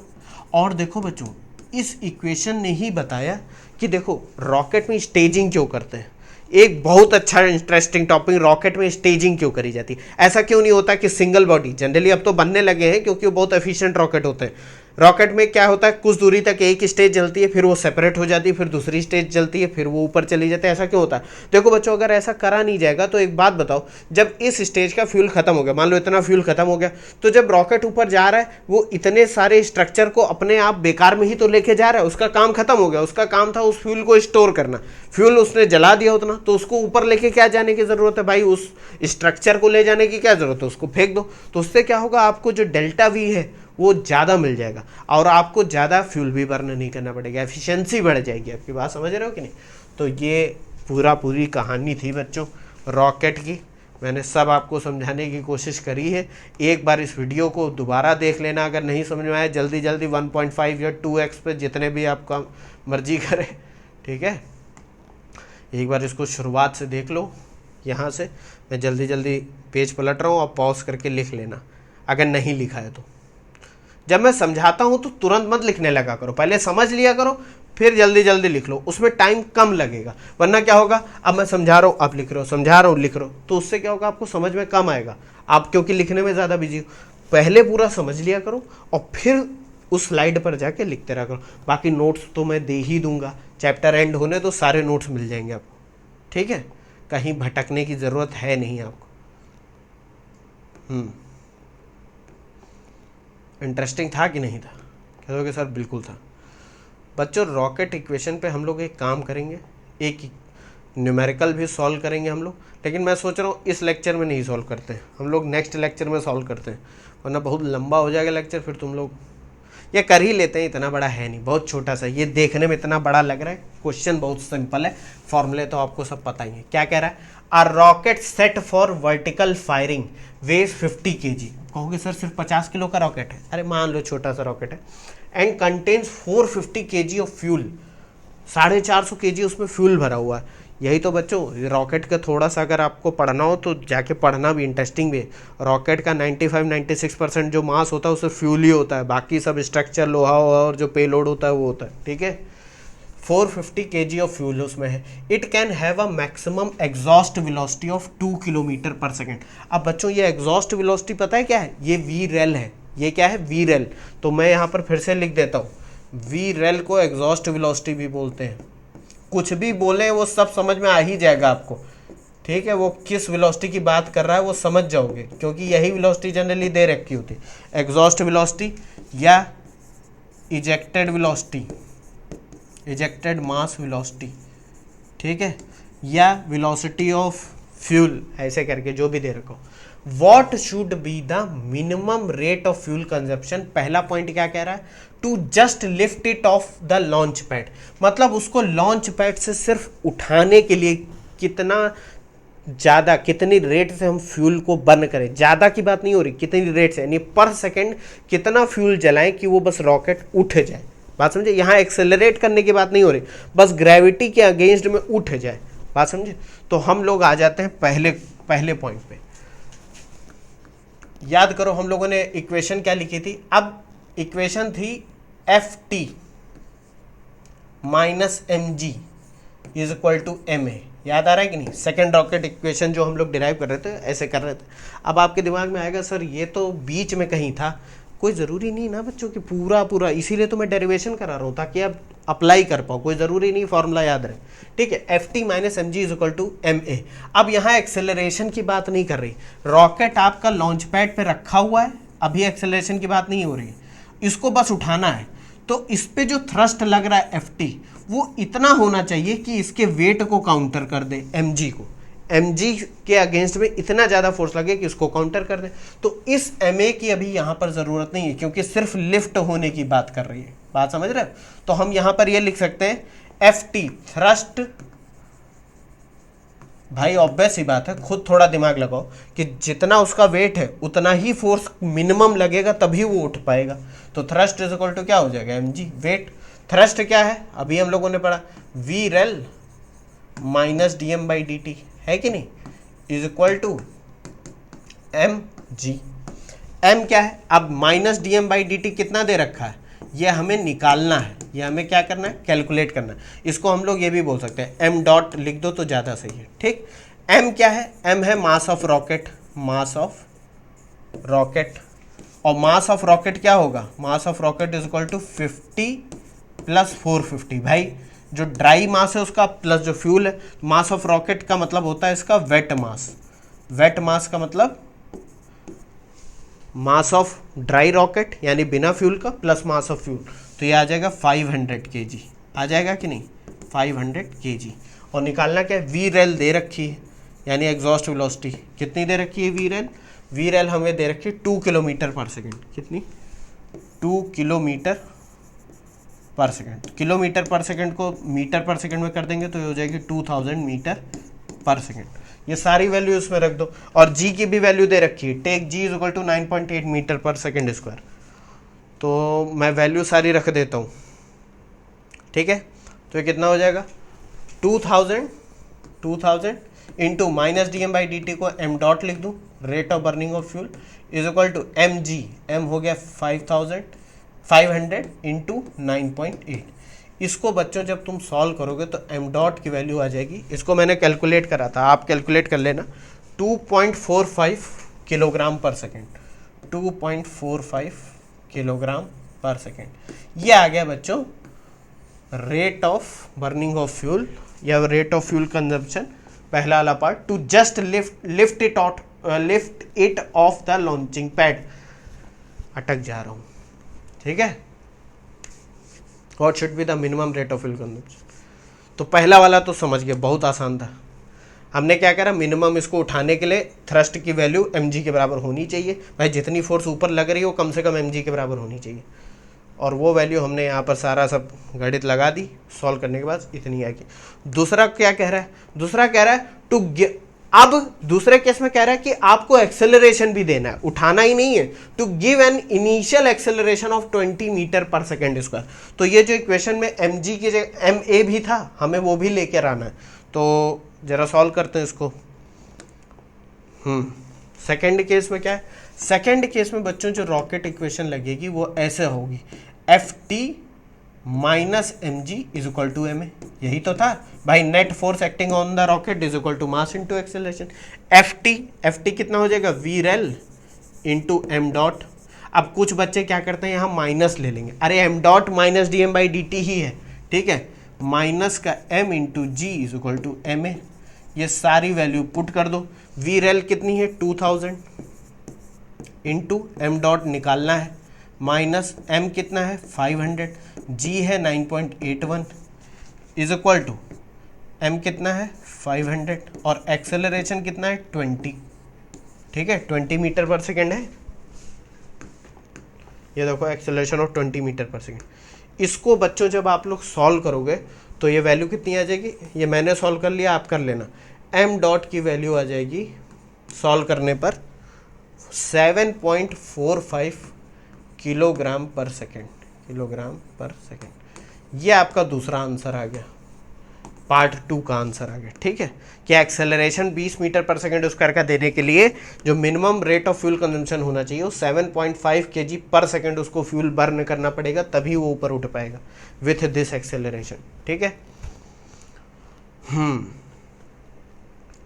और देखो बच्चों, इस इक्वेशन ने ही बताया कि देखो रॉकेट में स्टेजिंग क्यों करते हैं। एक बहुत अच्छा इंटरेस्टिंग टॉपिक, रॉकेट में स्टेजिंग क्यों करी जाती है। ऐसा क्यों नहीं होता कि सिंगल बॉडी, जनरली अब तो बनने लगे हैं क्योंकि वो बहुत एफिशिएंट रॉकेट होते हैं। रॉकेट में क्या होता है, कुछ दूरी तक एक स्टेज जलती है, फिर वो सेपरेट हो जाती है, फिर दूसरी स्टेज जलती है, फिर वो ऊपर चली जाती है। ऐसा क्यों होता है? देखो बच्चों, अगर ऐसा करा नहीं जाएगा तो एक बात बताओ, जब इस स्टेज का फ्यूल खत्म हो गया, मान लो इतना फ्यूल खत्म हो गया, तो जब रॉकेट ऊपर जा रहा है वो इतने सारे स्ट्रक्चर को अपने आप बेकार में ही तो लेके जा रहा है। उसका काम खत्म हो गया, उसका काम था उस फ्यूल को स्टोर करना। फ्यूल उसने जला दिया उतना, तो उसको ऊपर लेके क्या जाने की जरूरत है भाई? उस स्ट्रक्चर को ले जाने की क्या जरूरत है? उसको फेंक दो। तो उससे क्या होगा, आपको जो डेल्टा वी है वो ज़्यादा मिल जाएगा और आपको ज़्यादा फ्यूल भी बर्न नहीं करना पड़ेगा, एफिशिएंसी बढ़ जाएगी आपकी। बात समझ रहे हो कि नहीं? तो ये पूरी कहानी थी बच्चों रॉकेट की। मैंने सब आपको समझाने की कोशिश करी है। एक बार इस वीडियो को दोबारा देख लेना, अगर नहीं समझ में आया जल्दी 1.5 या 2x पे जितने भी आपका मर्जी करे। ठीक है, एक बार इसको शुरुआत से देख लो। यहाँ से मैं जल्दी पेज पलट रहा हूँ, आप पॉज करके लिख लेना अगर नहीं लिखा है तो। जब मैं समझाता हूं तो तुरंत मत लिखने लगा करो, पहले समझ लिया करो फिर जल्दी लिख लो, उसमें टाइम कम लगेगा। वरना क्या होगा, अब मैं समझा रहा हूं आप लिख रहे हो, समझा रहा हूं लिख रहे हो, तो उससे क्या होगा, आपको समझ में कम आएगा, आप क्योंकि लिखने में ज़्यादा बिजी हो। पहले पूरा समझ लिया करो और फिर उस स्लाइड पर जाके लिखते रहा करो। बाकी नोट्स तो मैं दे ही दूंगा, चैप्टर एंड होने तो सारे नोट्स मिल जाएंगे आपको। ठीक है, कहीं भटकने की ज़रूरत है नहीं आपको। इंटरेस्टिंग था कि नहीं था? कहोगे सर बिल्कुल था। बच्चों रॉकेट इक्वेशन पे हम लोग एक काम करेंगे, एक न्यूमेरिकल भी सॉल्व करेंगे हम लोग, लेकिन मैं सोच रहा हूँ इस लेक्चर में नहीं सॉल्व करते हैं, हम लोग नेक्स्ट लेक्चर में सॉल्व करते हैं, वरना बहुत लंबा हो जाएगा लेक्चर। फिर तुम लोग ये कर ही लेते हैं, इतना बड़ा है नहीं, बहुत छोटा सा। ये देखने में इतना बड़ा लग रहा है, क्वेश्चन बहुत सिंपल है, फॉर्मूले तो आपको सब पता ही है। क्या कह रहा है, a rocket set for vertical firing weighs 50 kg। कहोगे सर सिर्फ 50 किलो का रॉकेट है? अरे मान लो छोटा सा रॉकेट है। And contains 450 kg of fuel, 450 kg उसमें फ्यूल भरा हुआ है। यही तो बच्चों रॉकेट का थोड़ा सा अगर आपको पढ़ना हो तो जाके पढ़ना भी, इंटरेस्टिंग भी है। रॉकेट का 95-96% जो मास होता है उससे फ्यूल ही होता है, बाकी सब स्ट्रक्चर लोहा और जो पेलोड होता है वो होता है। ठीक है, 450 kg ऑफ फ्यूल उसमें है। It can have a maximum exhaust velocity of 2 kilometre पर सेकेंड। अब बच्चों ये एग्जॉस्ट वेलोसिटी पता है क्या है? ये वी रेल है। ये क्या है? V rel. तो मैं यहाँ पर फिर से लिख देता हूँ, वी रेल को एग्जॉस्ट वेलोसिटी भी बोलते हैं। कुछ भी बोले वो सब समझ में आ ही जाएगा आपको। ठीक है, वो किस वेलोसिटी की बात कर रहा है वो समझ जाओगे, क्योंकि यही वेलोसिटी जनरली दे रखी होती है, एग्जॉस्ट वेलोसिटी या इजेक्टेड वेलोसिटी, इजेक्टेड मास वेलोसिटी, ठीक है, या वेलोसिटी ऑफ फ्यूल, ऐसे करके जो भी दे रखो। What should be the minimum rate of fuel consumption, पहला पॉइंट क्या कह रहा है, to just lift it off the launch pad, मतलब उसको लॉन्च पैड से सिर्फ उठाने के लिए कितना ज़्यादा, कितनी रेट से हम फ्यूल को बर्न करें, ज़्यादा की बात नहीं हो रही, कितनी रेट से, यानी पर सेकेंड कितना फ्यूल जलाएं कि वो बस रॉकेट उठ जाए, बात समझे, यहाँ एक्सेलरेट करने की बात नहीं हो रही, बस ग्रेविटी के अगेंस्ट में उठ जाए, बात समझे। तो हम लोग आ जाते हैं पहले पॉइंट पे। याद करो हम लोगों ने इक्वेशन क्या लिखी थी, अब इक्वेशन थी f t minus m g is equal to M a, याद आ रहा है कि नहीं, सेकेंड रॉकेट इक्वेशन जो हम लोग डिराइव कर रहे थे, ऐसे कर रहे थे। अब आपके दिमाग में आएगा सर ये तो बीच में कहीं था, कोई ज़रूरी नहीं ना बच्चों कि पूरा, इसीलिए तो मैं डेरिवेशन करा रहा हूँ ताकि आप अप्लाई कर पाओ, कोई ज़रूरी नहीं फॉर्मूला याद रहे, ठीक है। F t minus m g is equal to M a. अब यहाँ एक्सेलरेशन की बात नहीं कर रही, रॉकेट आपका लॉन्च पैड पर रखा हुआ है, अभी एक्सेलरेशन की बात नहीं हो रही, इसको बस उठाना है, तो इस पे जो थ्रस्ट लग रहा है एफ टी, वो इतना होना चाहिए कि इसके वेट को काउंटर कर दे, एम जी को, एम जी के अगेंस्ट में इतना ज़्यादा फोर्स लगे कि उसको काउंटर कर दे। तो इस एम ए की अभी यहाँ पर ज़रूरत नहीं है, क्योंकि सिर्फ लिफ्ट होने की बात कर रही है, बात समझ रहे हो। तो हम यहाँ पर ये लिख सकते हैं एफ टी थ्रस्ट, भाई ऑब्वियस ही बात है, खुद थोड़ा दिमाग लगाओ कि जितना उसका वेट है उतना ही फोर्स मिनिमम लगेगा तभी वो उठ पाएगा। तो थ्रस्ट इज इक्वल टू क्या हो जाएगा, एम जी, वेट, थ्रस्ट क्या है अभी हम लोगों ने पढ़ा, v rel minus D M by D T, है कि नहीं, is equal to m g. M क्या है, अब minus D M by D t कितना दे रखा है, ये हमें निकालना है, ये हमें क्या करना है, कैलकुलेट करना है। इसको हम लोग ये भी बोल सकते हैं एम डॉट लिख दो तो ज़्यादा सही है, ठीक। एम क्या है, एम है mass of rocket, mass of rocket, और मास ऑफ रॉकेट क्या होगा, mass of rocket is equal to 50 plus 450, भाई जो ड्राई मास है उसका प्लस जो फ्यूल है, मास ऑफ रॉकेट का मतलब होता है इसका वेट मास, वेट मास का मतलब मास ऑफ ड्राई रॉकेट यानी बिना फ्यूल का प्लस मास ऑफ फ्यूल, तो ये आ जाएगा 500 kg, आ जाएगा कि नहीं, 500 kg। और निकालना क्या है, वी रेल दे रखी है, यानी एग्जॉस्ट वेलोसिटी कितनी दे रखी है, वी रेल हमें दे रखी है 2 किलोमीटर पर सेकेंड, कितनी, 2 किलोमीटर पर सेकेंड, किलोमीटर पर सेकेंड को मीटर पर सेकेंड में कर देंगे तो ये हो जाएगी 2000 मीटर पर सेकेंड। ये सारी वैल्यू इसमें रख दो, और जी की भी वैल्यू दे रखी है, take g is equal to 9.8 metre per second square, तो मैं वैल्यू सारी रख देता हूँ, ठीक है। तो ये कितना हो जाएगा, 2000 into minus D M by D t को एम डॉट लिख दूँ, rate of burning of fuel is equal to m g, m हो गया 500 इंटू 9.8। इसको बच्चों जब तुम सॉल्व करोगे तो एम डॉट की वैल्यू आ जाएगी, इसको मैंने कैलकुलेट करा था, आप कैलकुलेट कर लेना, 2.45 किलोग्राम पर सेकेंड, 2.45 किलोग्राम पर सेकेंड। ये आ गया बच्चों rate of burning of fuel या रेट ऑफ फ्यूल कंजम्पशन, पहला वाला part, to just lift it off the launching pad. अटक जा रहा हूँ, ठीक है। What should be the minimum rate of fuel consumption, तो पहला वाला तो समझ गए, बहुत आसान था। हमने क्या करा, मिनिमम इसको उठाने के लिए थ्रस्ट की वैल्यू mg के बराबर होनी चाहिए, भाई जितनी फोर्स ऊपर लग रही हो कम से कम mg के बराबर होनी चाहिए, और वो वैल्यू हमने यहाँ पर सारा सब गणित लगा दी, सॉल्व करने के बाद इतनी आएगी। दूसरा क्या कह रहा है, दूसरा कह रहा है अब दूसरे केस में कह रहा है कि आपको एक्सेलरेशन भी देना है, उठाना ही नहीं है, to give an initial acceleration of 20 metre per second square. तो ये जो इक्वेशन में mg की जगह ma भी था, हमें वो भी लेकर आना है, तो जरा सॉल्व करते हैं इसको। सेकेंड केस में क्या है, सेकेंड केस में बच्चों जो रॉकेट इक्वेशन लगेगी वो ऐसे होगी, f t minus m g is equal to M a, यही तो था भाई, net force acting on the rocket is equal to mass into acceleration. F t कितना हो जाएगा, we rel into m dot. अब कुछ बच्चे क्या करते हैं, यहाँ माइनस ले लेंगे, अरे M dot minus D M by D T ही है, ठीक है, माइनस का M into G is equal to M A, ये सारी वैल्यू पुट कर दो। वी रेल कितनी है 2000 इंटू एम डॉट निकालना है, माइनस एम कितना है 500, जी है 9.81 इज इक्वल टू एम कितना है 500 और एक्सेलरेशन कितना है 20। ठीक है, 20 मीटर पर सेकेंड है। ये देखो acceleration of 20 metre per second. इसको बच्चों जब आप लोग सॉल्व करोगे तो ये वैल्यू कितनी आ जाएगी, ये मैंने सॉल्व कर लिया, आप कर लेना। एम डॉट की वैल्यू आ जाएगी सॉल्व करने पर 7.45 किलोग्राम पर सेकेंड, किलोग्राम पर सेकेंड। ये आपका दूसरा आंसर आ गया, पार्ट 2 का आंसर आ गया। ठीक है, कि acceleration 20 metre per second square का देने के लिए जो minimum rate of fuel consumption होना चाहिए वो 7.5 kg पर सेकेंड उसको फ्यूल बर्न करना पड़ेगा, तभी वो ऊपर उठ पाएगा विथ दिस एक्सेलरेशन। ठीक है,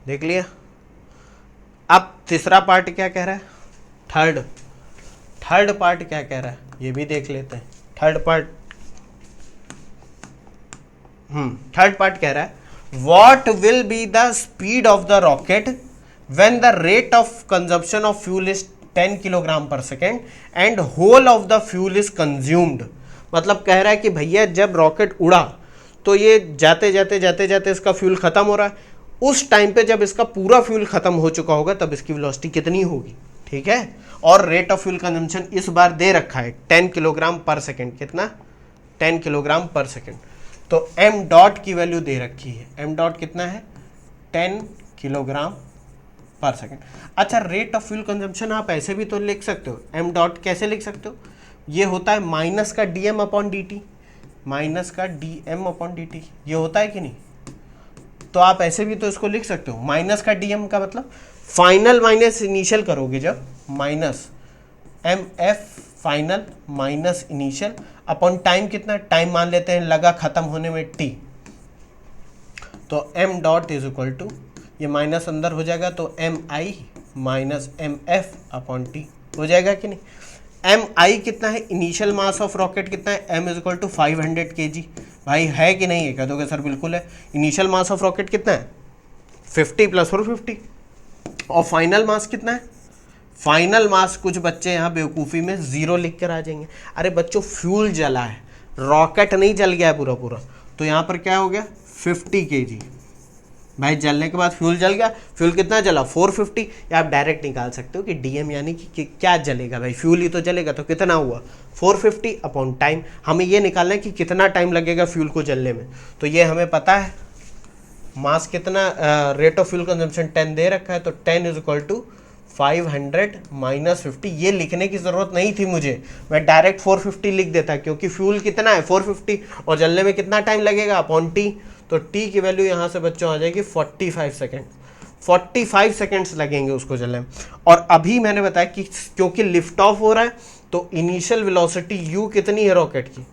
देख लिया। अब तीसरा पार्ट क्या कह रहा है, थर्ड पार्ट क्या कह रहा है ये भी देख लेते हैं। थर्ड पार्ट कह रहा है what will be the speed of the rocket when the rate of consumption of fuel is 10 kilogram पर second and whole of the fuel is consumed। मतलब कह रहा है कि भैया जब रॉकेट उड़ा तो ये जाते जाते इसका फ्यूल खत्म हो रहा है, उस टाइम पे जब इसका पूरा फ्यूल खत्म हो चुका होगा तब इसकी वेलोसिटी कितनी होगी। ठीक है, और रेट ऑफ फ्यूल कंजम्पशन इस बार दे रखा है 10 किलोग्राम पर सेकेंड। कितना, 10 किलोग्राम पर सेकेंड। तो एम डॉट की वैल्यू दे रखी है, एम डॉट कितना है 10 किलोग्राम पर सेकेंड। अच्छा, रेट ऑफ फ्यूल कंजम्पशन आप ऐसे भी तो लिख सकते हो, एम डॉट कैसे लिख सकते हो, ये होता है माइनस का D M upon D T, minus का D M upon D T, ये होता है कि नहीं। तो आप ऐसे भी तो इसको लिख सकते हो, माइनस का डी एम का मतलब फाइनल माइनस इनिशियल करोगे जब, minus M F final minus initial upon time, कितना टाइम मान लेते हैं लगा खत्म होने में टी। तो M dot is equal to, ये माइनस अंदर हो जाएगा तो M I minus M F upon T हो जाएगा कि नहीं। एम आई कितना है, इनिशियल मास ऑफ रॉकेट कितना है, m is equal to 500 kg। भाई है कि नहीं है, कह दोगे सर बिल्कुल है। इनिशियल मास ऑफ रॉकेट कितना है 50 + 450 और फाइनल मास कितना है, फाइनल मास कुछ बच्चे यहाँ बेवकूफ़ी में 0 लिख कर आ जाएंगे। अरे बच्चों फ्यूल जला है, रॉकेट नहीं जल गया है पूरा, तो यहाँ पर क्या हो गया 50 kg। भाई जलने के बाद फ्यूल जल गया, फ्यूल कितना जला 450, या आप डायरेक्ट निकाल सकते हो कि डीएम यानी कि क्या जलेगा, भाई फ्यूल ही तो जलेगा, तो कितना हुआ 450 अपॉन टाइम। हमें ये निकालना है कि कितना टाइम लगेगा फ्यूल को जलने में, तो ये हमें पता है मास कितना, रेट ऑफ फ्यूल कंजम्पशन 10 दे रखा है, तो 10 इज इक्वल टू 500 माइनस 50। ये लिखने की ज़रूरत नहीं थी मुझे, मैं डायरेक्ट 450 लिख देता, क्योंकि फ्यूल कितना है 450 और जलने में कितना टाइम लगेगा अपॉन टी। तो टी की वैल्यू यहाँ से बच्चों आ जाएगी 45 सेकेंड, 45 सेकेंड्स लगेंगे उसको जलने में। और अभी मैंने बताया कि क्योंकि लिफ्ट ऑफ हो रहा है तो इनिशियल वेलोसिटी u कितनी है रॉकेट की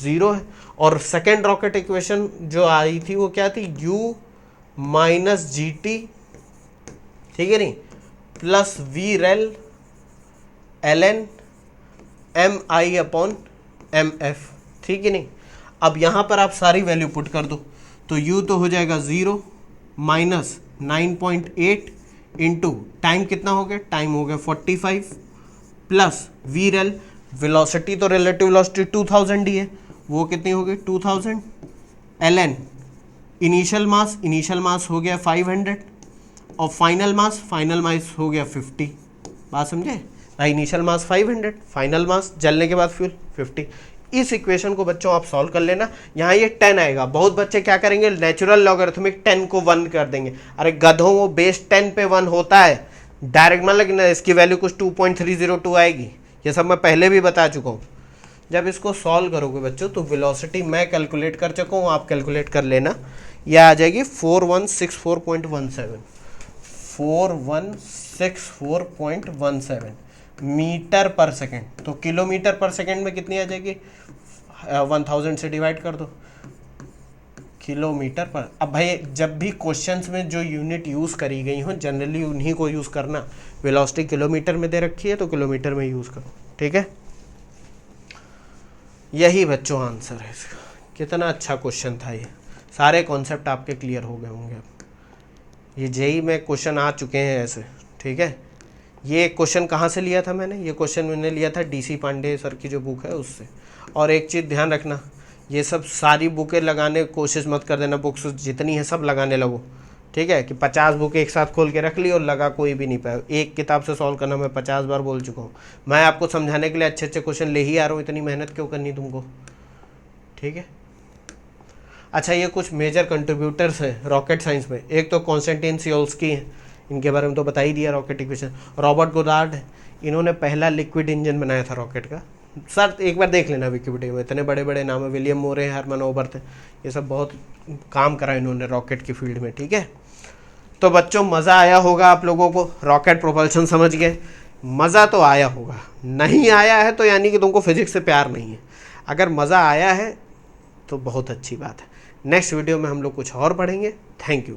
0 है, और सेकेंड रॉकेट इक्वेशन जो आई थी वो क्या थी u माइनस जी टी, ठीक है नहीं, plus v rel l n m i upon m f, ठीक है नहीं। अब यहाँ पर आप सारी वैल्यू पुट कर दो, तो u तो हो जाएगा 0 माइनस 9.8 इंटू टाइम कितना हो गया, टाइम हो गया 45 प्लस वी रेल वेलोसिटी, तो रिलेटिव वेलोसिटी 2000 ही है, वो कितनी हो गई 2000 एल एन इनिशियल मास हो गया 500 और फाइनल मास हो गया 50। बात समझे भाई, इनिशियल मास 500, फाइनल मास जलने के बाद फ्यूल 50। इस इक्वेशन को बच्चों आप सॉल्व कर लेना, यहाँ ये 10 आएगा। बहुत बच्चे क्या करेंगे, नेचुरल लॉगरिथमिक 10 को 1 कर देंगे। अरे गधों, वो बेस 10 पे 1 होता है डायरेक्ट, मतलब ना इसकी वैल्यू कुछ 2.302 आएगी, ये सब मैं पहले भी बता चुका हूँ। जब इसको सॉल्व करोगे बच्चों तो वेलोसिटी मैं कैलकुलेट कर चुका हूँ, आप कैलकुलेट कर लेना। यह आ जाएगी 4164.17, 4164.17 मीटर पर सेकेंड। तो किलोमीटर पर सेकेंड में कितनी आ जाएगी, 1000 से डिवाइड कर दो किलोमीटर पर। अब भाई जब भी क्वेश्चंस में जो यूनिट यूज़ करी गई हो जनरली उन्हीं को यूज़ करना। वेलोसिटी किलोमीटर में दे रखी है तो किलोमीटर में यूज़ करो, ठीक है। यही बच्चों आंसर है इसका। कितना अच्छा क्वेश्चन था ये, सारे कॉन्सेप्ट आपके क्लियर हो गए होंगे अब। ये जेई में क्वेश्चन आ चुके हैं ऐसे, ठीक है। ये क्वेश्चन कहाँ से लिया था मैंने, ये क्वेश्चन मैंने लिया था डीसी पांडे सर की जो बुक है उससे। और एक चीज़ ध्यान रखना, ये सब सारी बुकें लगाने की कोशिश मत कर देना, बुक्स जितनी है सब लगाने लगो, ठीक है। कि 50 बुक एक साथ खोल के रख ली और लगा कोई भी नहीं पाया। एक किताब से सॉल्व करना मैं 50 बार बोल चुका हूँ। मैं आपको समझाने के लिए अच्छे अच्छे क्वेश्चन ले ही आ रहा हूँ, इतनी मेहनत क्यों करनी तुमको, ठीक है। अच्छा, ये कुछ मेजर कंट्रीब्यूटर्स हैं रॉकेट साइंस में। एक तो कॉन्स्टेंटिन सियोल्स्की हैं, इनके बारे में तो बता ही दिया, रॉकेट इक्वेशन। रॉबर्ट गोदार्ड है, इन्होंने पहला लिक्विड इंजन बनाया था रॉकेट का। सर एक बार देख लेना विकिपीडिया में, इतने बड़े बड़े नाम है, विलियम मोरे, हरमन ओबर्थ, ये सब बहुत काम करा इन्होंने रॉकेट की फील्ड में, ठीक है। तो बच्चों मज़ा आया होगा आप लोगों को, रॉकेट प्रोपल्शन समझ गए, मज़ा तो आया होगा। नहीं आया है तो यानी कि तुमको फिजिक्स से प्यार नहीं है। अगर मज़ा आया है तो बहुत अच्छी बात है। नेक्स्ट वीडियो में हम लोग कुछ और पढ़ेंगे। Thank you.